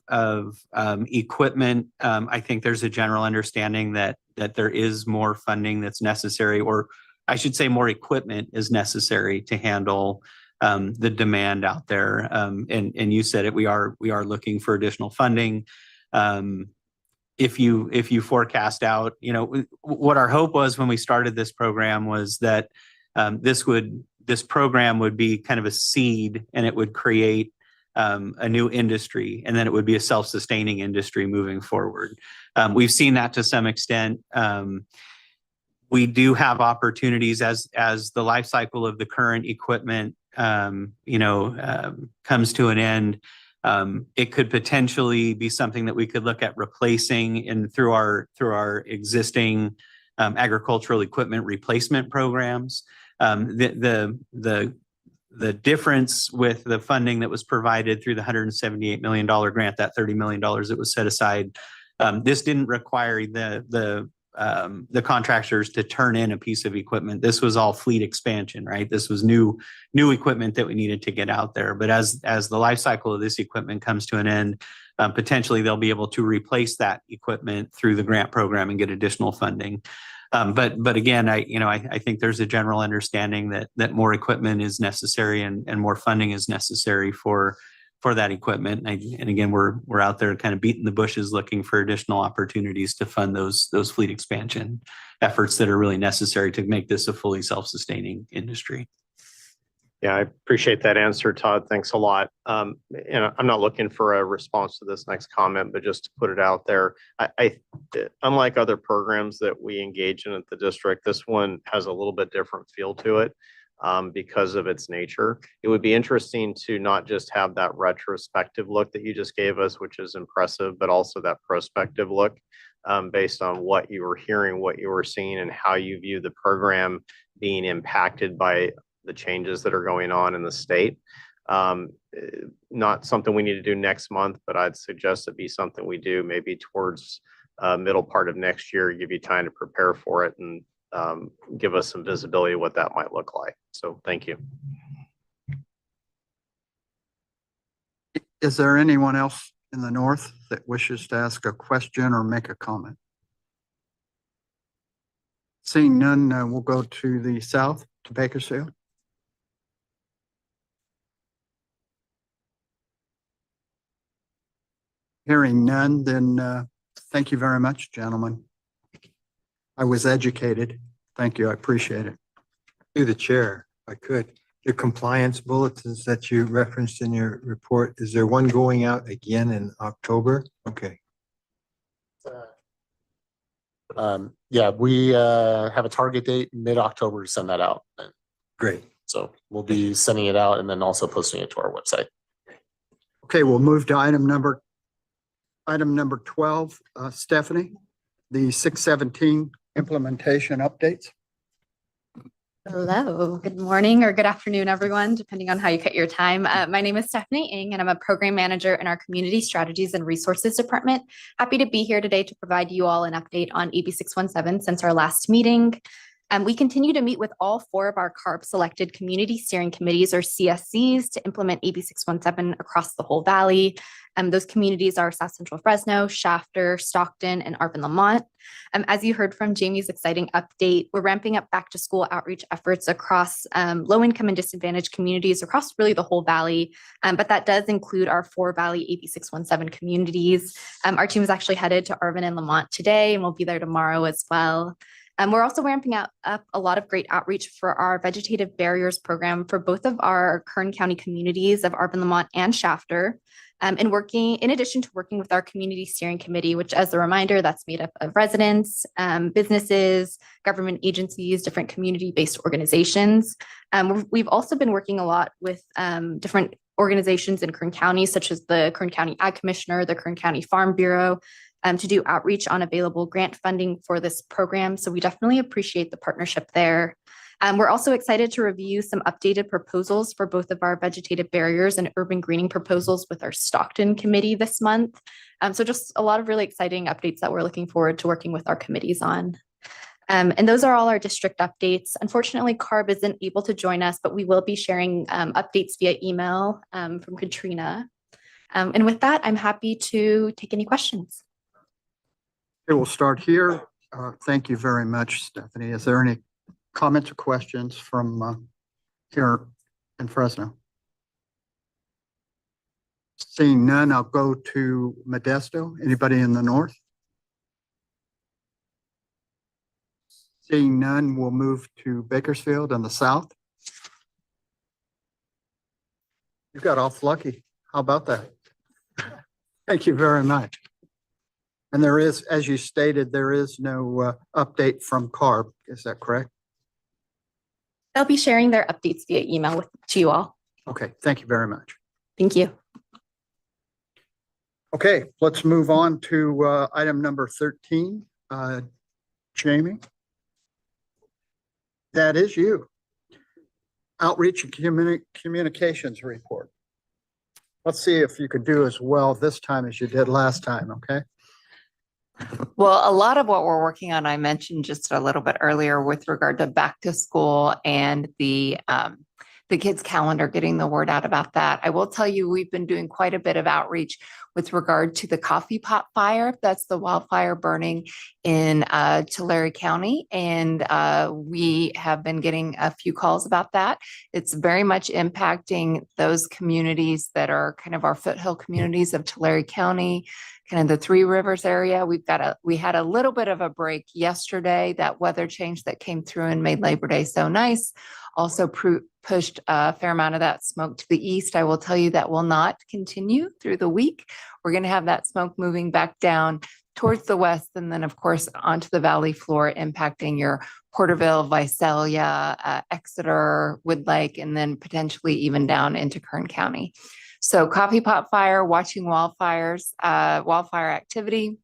equipment, I think there's a general understanding that there is more funding that's necessary, or I should say more equipment is necessary to handle the demand out there. And you said it, we are looking for additional funding. If you forecast out, what our hope was when we started this program was that this program would be kind of a seed, and it would create a new industry, and then it would be a self-sustaining industry moving forward. We've seen that to some extent. We do have opportunities as the life cycle of the current equipment, comes to an end. It could potentially be something that we could look at replacing through our existing agricultural equipment replacement programs. The difference with the funding that was provided through the $178 million grant, that $30 million that was set aside, this didn't require the contractors to turn in a piece of equipment. This was all fleet expansion, right? This was new equipment that we needed to get out there. But as the life cycle of this equipment comes to an end, potentially they'll be able to replace that equipment through the grant program and get additional funding. But again, I think there's a general understanding that more equipment is necessary and more funding is necessary for that equipment. And again, we're out there kind of beating the bushes, looking for additional opportunities to fund those fleet expansion efforts that are really necessary to make this a fully self-sustaining industry. Yeah, I appreciate that answer, Todd. Thanks a lot. And I'm not looking for a response to this next comment, but just to put it out there, unlike other programs that we engage in at the district, this one has a little bit different feel to it. because of its nature. It would be interesting to not just have that retrospective look that you just gave us, which is impressive, but also that prospective look based on what you were hearing, what you were seeing, and how you view the program being impacted by the changes that are going on in the state. Not something we need to do next month, but I'd suggest it be something we do maybe towards middle part of next year, give you time to prepare for it and give us some visibility of what that might look like. So thank you. Is there anyone else in the north that wishes to ask a question or make a comment? Seeing none, we'll go to the south, to Bakersfield. Hearing none, then thank you very much, gentlemen. I was educated. Thank you. I appreciate it. To the chair, if I could. The compliance bulletins that you referenced in your report, is there one going out again in October? Okay. Yeah, we have a target date mid-October to send that out. Great. So we'll be sending it out and then also posting it to our website. Okay, we'll move to item number 12. Stephanie, the 617 implementation updates. Hello, good morning or good afternoon, everyone, depending on how you cut your time. My name is Stephanie Ng, and I'm a program manager in our Community Strategies and Resources Department. Happy to be here today to provide you all an update on AB 617 since our last meeting. We continue to meet with all 4 of our CARB selected community steering committees, or CSCs, to implement AB 617 across the whole valley. Those communities are South Central Fresno, Shafter, Stockton, and Arvin-Lamont. As you heard from Jamie's exciting update, we're ramping up back to school outreach efforts across low-income and disadvantaged communities across really the whole valley. But that does include our 4 Valley AB 617 communities. Our team is actually headed to Arvin and Lamont today, and we'll be there tomorrow as well. We're also ramping up a lot of great outreach for our vegetative barriers program for both of our Kern County communities of Arvin-Lamont and Shafter. And working, in addition to working with our community steering committee, which, as a reminder, that's made up of residents, businesses, government agencies, different community-based organizations. We've also been working a lot with different organizations in Kern County, such as the Kern County Ag Commissioner, the Kern County Farm Bureau, to do outreach on available grant funding for this program. So we definitely appreciate the partnership there. We're also excited to review some updated proposals for both of our vegetative barriers and urban greening proposals with our Stockton committee this month. So just a lot of really exciting updates that we're looking forward to working with our committees on. And those are all our district updates. Unfortunately, CARB isn't able to join us, but we will be sharing updates via email from Katrina. And with that, I'm happy to take any questions. Okay, we'll start here. Thank you very much, Stephanie. Is there any comments or questions from here in Fresno? Seeing none, I'll go to Modesto. Anybody in the north? Seeing none, we'll move to Bakersfield in the south. You got off lucky. How about that? Thank you very much. And there is, as you stated, there is no update from CARB. Is that correct? They'll be sharing their updates via email to you all. Okay, thank you very much. Thank you. Okay, let's move on to item number 13. Jamie, that is you. Outreach and communications report. Let's see if you could do as well this time as you did last time, okay? Well, a lot of what we're working on, I mentioned just a little bit earlier with regard to back to school and the kids' calendar, getting the word out about that. I will tell you, we've been doing quite a bit of outreach with regard to the coffee pot fire. That's the wildfire burning in Tulare County. And we have been getting a few calls about that. It's very much impacting those communities that are kind of our foothill communities of Tulare County, kind of the Three Rivers area. We had a little bit of a break yesterday. That weather change that came through and made Labor Day so nice also pushed a fair amount of that smoke to the east. I will tell you that will not continue through the week. We're going to have that smoke moving back down towards the west, and then of course onto the valley floor, impacting your Porterville, Visalia, Exeter, Woodlake, and then potentially even down into Kern County. So coffee pot fire, watching wildfires, wildfire activity,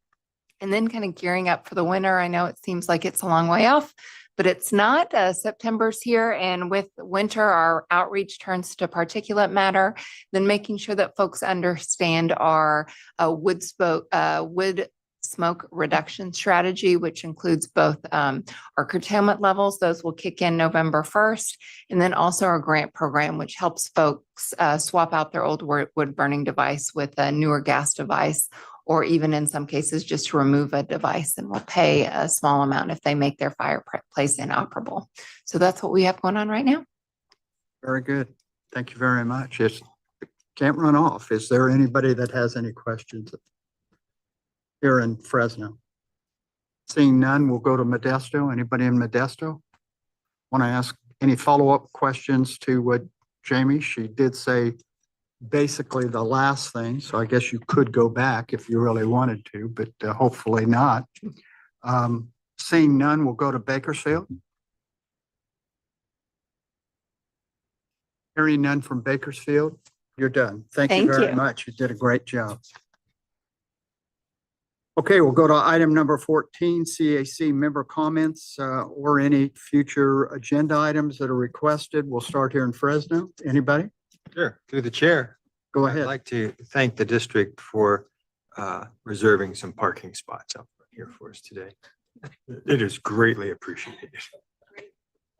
and then kind of gearing up for the winter. I know it seems like it's a long way off, but it's not. September's here, and with winter, our outreach turns to particulate matter, then making sure that folks understand our wood smoke reduction strategy, which includes both our curtailment levels. Those will kick in November 1st, and then also our grant program, which helps folks swap out their old wood burning device with a newer gas device, or even in some cases, just to remove a device, and we'll pay a small amount if they make their fireplace inoperable. So that's what we have going on right now. Very good. Thank you very much. It can't run off. Is there anybody that has any questions here in Fresno? Seeing none, we'll go to Modesto. Anybody in Modesto? Want to ask any follow-up questions to Jamie? She did say basically the last thing, so I guess you could go back if you really wanted to, but hopefully not. Seeing none, we'll go to Bakersfield. Hearing none from Bakersfield, you're done. Thank you very much. You did a great job. Okay, we'll go to item number 14, CAC member comments or any future agenda items that are requested. We'll start here in Fresno. Anybody? Sure, through the chair. Go ahead. I'd like to thank the district for reserving some parking spots up here for us today. It is greatly appreciated.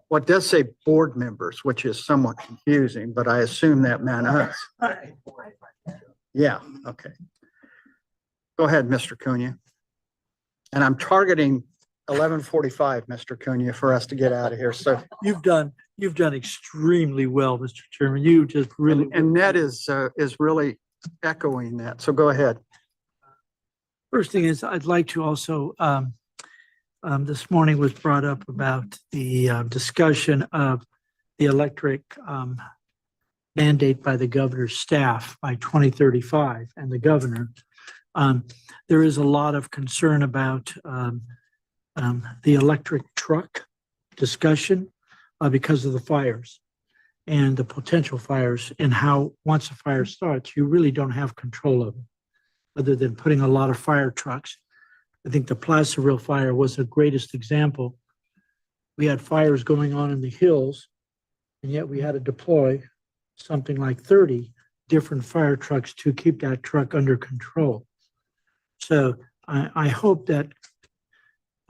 Well, it does say board members, which is somewhat confusing, but I assume that meant us. Yeah, okay. Go ahead, Mr. Cunha. And I'm targeting 11:45, Mr. Cunha, for us to get out of here. So You've done extremely well, Mr. Chairman. You just really. and Ned is really echoing that. So go ahead. First thing is, I'd like to also, this morning was brought up about the discussion of the electric mandate by the governor's staff by 2035 and the governor. There is a lot of concern about the electric truck discussion because of the fires and the potential fires, and how once a fire starts, you really don't have control of it other than putting a lot of fire trucks. I think the Placerville fire was the greatest example. We had fires going on in the hills, and yet we had to deploy something like 30 different fire trucks to keep that truck under control. So I hope that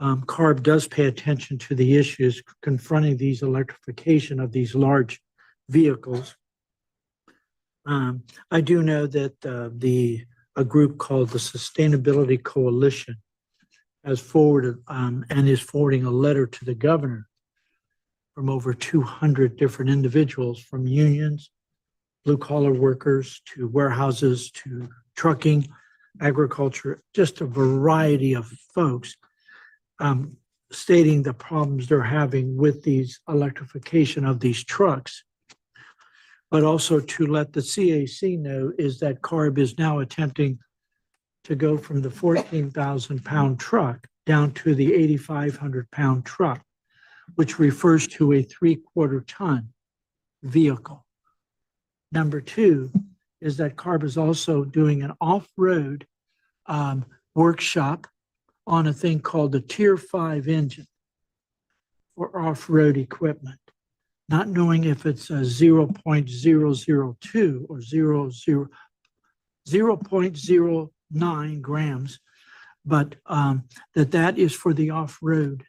CARB does pay attention to the issues confronting these electrification of these large vehicles. I do know that a group called the Sustainability Coalition has forwarded and is forwarding a letter to the governor from over 200 different individuals, from unions, blue collar workers, to warehouses, to trucking, agriculture, just a variety of folks, stating the problems they're having with these electrification of these trucks. But also to let the CAC know is that CARB is now attempting to go from the 14,000 pound truck down to the 8,500 pound truck, which refers to a 3/4 ton vehicle. Number two is that CARB is also doing an off-road workshop on a thing called the Tier 5 engine for off-road equipment, not knowing if it's a 0.002 or 0.09 grams, but that is for the off-road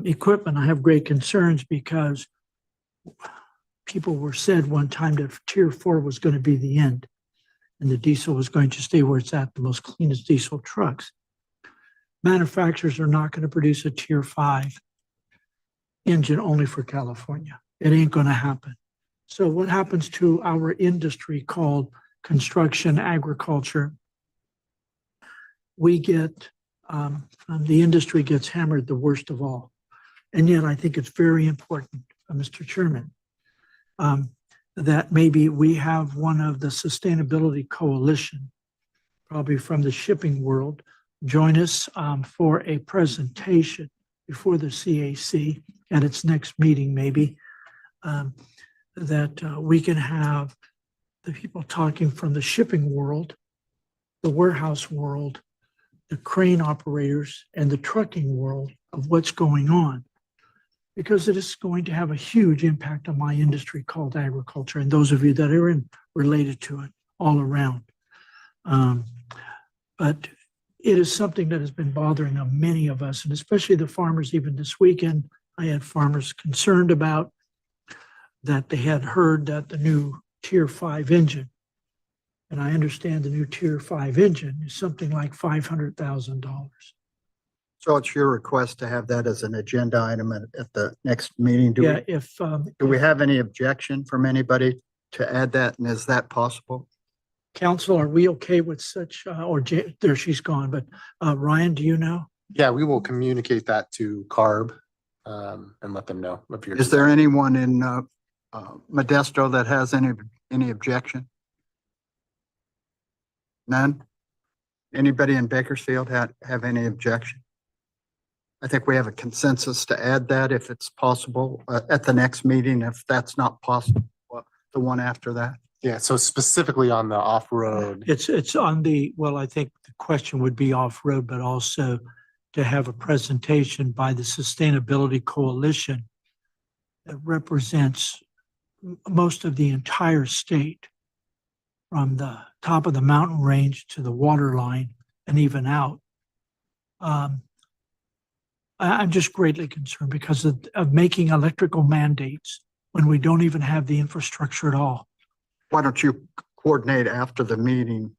equipment. I have great concerns because people were said one time that Tier 4 was going to be the end, and the diesel was going to stay where it's at, the most cleanest diesel trucks. Manufacturers are not going to produce a Tier 5 engine only for California. It ain't going to happen. So what happens to our industry called construction, agriculture? We get, the industry gets hammered the worst of all. And yet I think it's very important, Mr. Chairman, that maybe we have one of the Sustainability Coalition probably from the shipping world, join us for a presentation before the CAC at its next meeting, maybe, that we can have the people talking from the shipping world, the warehouse world, the crane operators, and the trucking world of what's going on. Because it is going to have a huge impact on my industry called agriculture and those of you that are related to it all around. But it is something that has been bothering many of us, and especially the farmers. Even this weekend, I had farmers concerned about that they had heard that the new Tier 5 engine, and I understand the new Tier 5 engine is something like $500,000. So it's your request to have that as an agenda item at the next meeting? Yeah, Do we have any objection from anybody to add that, and is that possible? Council, are we okay with such, there she's gone, but Ryan, do you know? Yeah, we will communicate that to CARB and let them know. Is there anyone in Modesto that has any objection? None? Anybody in Bakersfield have any objection? I think we have a consensus to add that if it's possible at the next meeting. If that's not possible, the one after that. Yeah, so specifically on the off-road. It's on the, well, I think the question would be off-road, but also to have a presentation by the Sustainability Coalition that represents most of the entire state, from the top of the mountain range to the water line and even out. I'm just greatly concerned because of making electrical mandates when we don't even have the infrastructure at all. Why don't you coordinate after the meeting?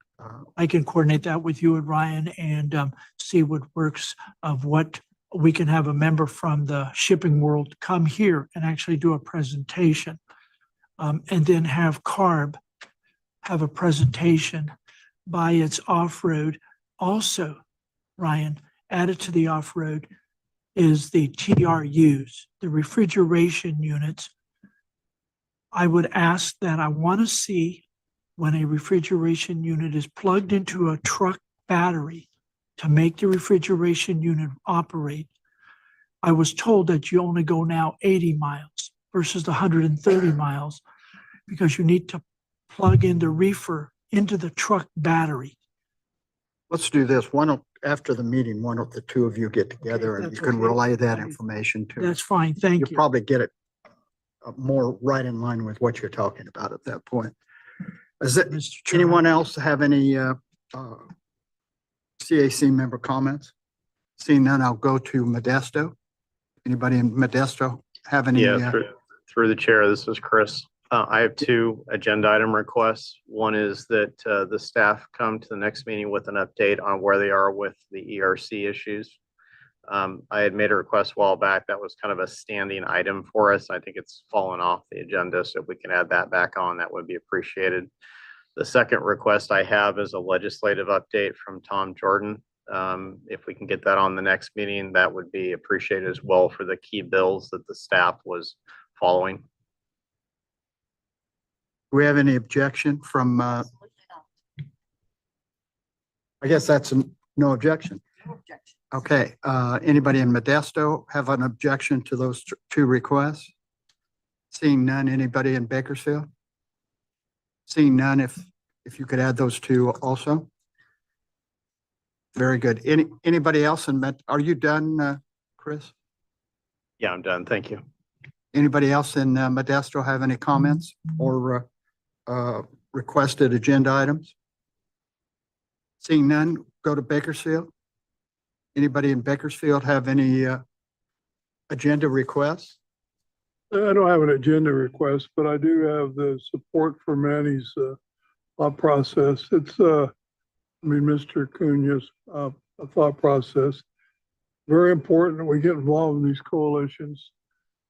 I can coordinate that with you and Ryan and see what works, of what we can have a member from the shipping world come here and actually do a presentation. And then have CARB have a presentation by its off-road. Also, Ryan, added to the off-road is the TRUs, the refrigeration units. I would ask that I want to see when a refrigeration unit is plugged into a truck battery to make the refrigeration unit operate. I was told that you only go now 80 miles versus the 130 miles because you need to plug in the reefer into the truck battery. Let's do this. After the meeting, why don't the two of you get together and you can relay that information to. That's fine. Thank you. You'll probably get it more right in line with what you're talking about at that point. Anyone else have any CAC member comments? Seeing none, I'll go to Modesto. Anybody in Modesto have any? Yeah, through the chair, this is Chris. I have two agenda item requests. One is that the staff come to the next meeting with an update on where they are with the ERC issues. I had made a request a while back. That was kind of a standing item for us. I think it's fallen off the agenda. So if we can add that back on, that would be appreciated. The second request I have is a legislative update from Tom Jordan. If we can get that on the next meeting, that would be appreciated as well for the key bills that the staff was following. Do we have any objection from, I guess that's no objection. Okay, anybody in Modesto have an objection to those two requests? Seeing none, anybody in Bakersfield? Seeing none, if you could add those two also? Very good. Anybody else are you done, Chris? Yeah, I'm done. Thank you. Anybody else in Modesto have any comments or requested agenda items? Seeing none, go to Bakersfield. Anybody in Bakersfield have any agenda requests? I don't have an agenda request, but I do have the support for Manny's thought process. It's, Mr. Cunha's thought process. Very important that we get involved in these coalitions.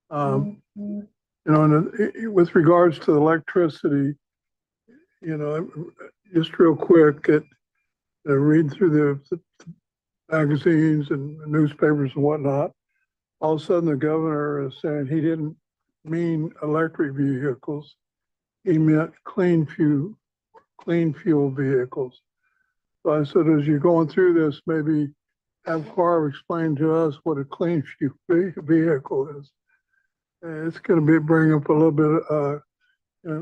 You know, and with regards to electricity, you know, just real quick, read through the magazines and newspapers and whatnot. All of a sudden, the governor is saying he didn't mean electric vehicles. He meant clean fuel vehicles. So I said, as you're going through this, maybe have Carl explain to us what a clean fuel vehicle is. And it's gonna bring up a little bit,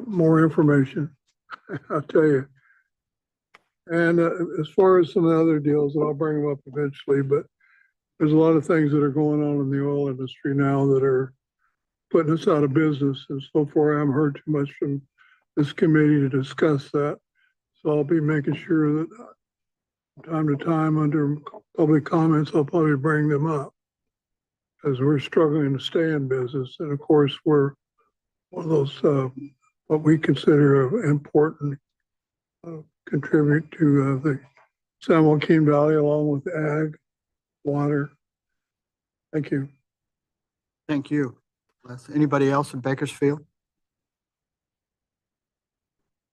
more information, I'll tell you. And as far as some of the other deals, and I'll bring them up eventually, but there's a lot of things that are going on in the oil industry now that are putting us out of business. And so far, I haven't heard too much from this committee to discuss that. So I'll be making sure that time to time under public comments, I'll probably bring them up as we're struggling to stay in business. And of course, we're one of those, what we consider important contribute to the San Joaquin Valley along with ag, water. Thank you. Thank you. Anybody else in Bakersfield?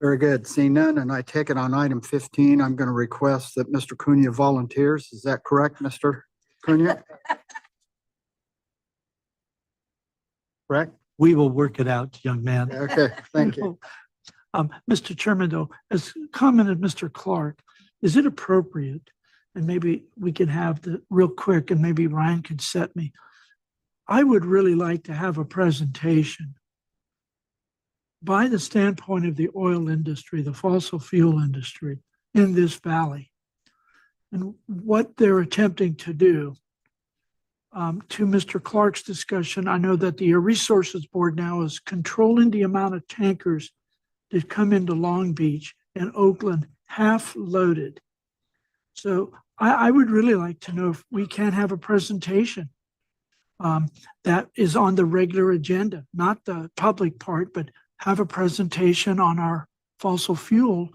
Very good. Seeing none, and I take it on item 15, I'm going to request that Mr. Cunha volunteers. Is that correct, Mr. Cunha? Correct? We will work it out, young man. Okay, thank you. Mr. Chairman, though, as commented Mr. Clark, is it appropriate? And maybe we can have the real quick, and maybe Ryan could set me. I would really like to have a presentation by the standpoint of the oil industry, the fossil fuel industry in this valley, and what they're attempting to do. To Mr. Clark's discussion, I know that the Air Resources Board now is controlling the amount of tankers that come into Long Beach and Oakland half loaded. So I would really like to know if we can have a presentation that is on the regular agenda, not the public part, but have a presentation on our fossil fuel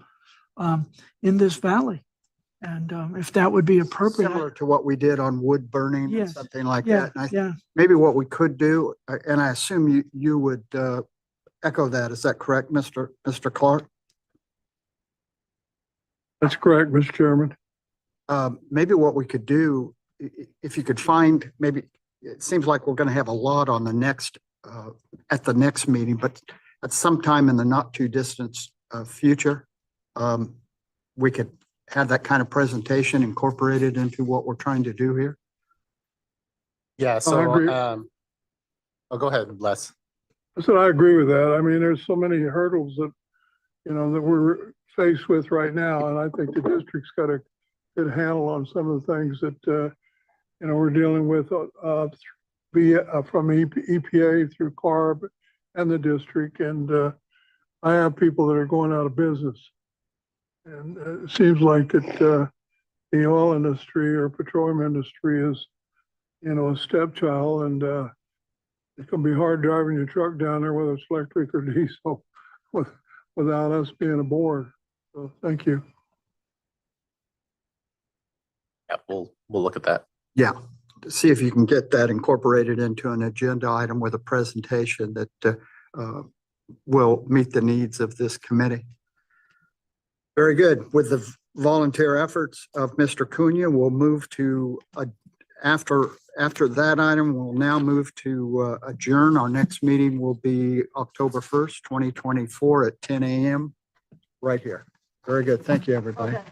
in this valley. And if that would be appropriate. Similar to what we did on wood burning, or Yes. something like Yeah, that. And yeah. maybe what we could do, and I assume you would echo that. Is that correct, Mr. Clark? That's correct, Mr. Chairman. Maybe what we could do, if you could find, maybe, it seems like we're going to have a lot on the next, at the next meeting, but at some time in the not too distant future, we could have that kind of presentation incorporated into what we're trying to do here. Yeah, I so, agree. go ahead, Les. I said, I agree with that. I mean, there's so many hurdles that, that we're faced with right now. And I think the district's got a good handle on some of the things that, we're dealing with from EPA through CARB and the district. And I have people that are going out of business. And it seems like that the oil industry or petroleum industry is, a stepchild, and it's going to be hard driving your truck down there, whether it's electric or diesel, without us being aboard. So thank you. Yeah, we'll look at that. Yeah, see if you can get that incorporated into an agenda item with a presentation that will meet the needs of this committee. Very good. With the volunteer efforts of Mr. Cunha, we'll move to, after that item, we'll now move to adjourn. Our next meeting will be October 1st, 2024 at 10 a.m. right here. Very good. Thank you, everybody. Okay.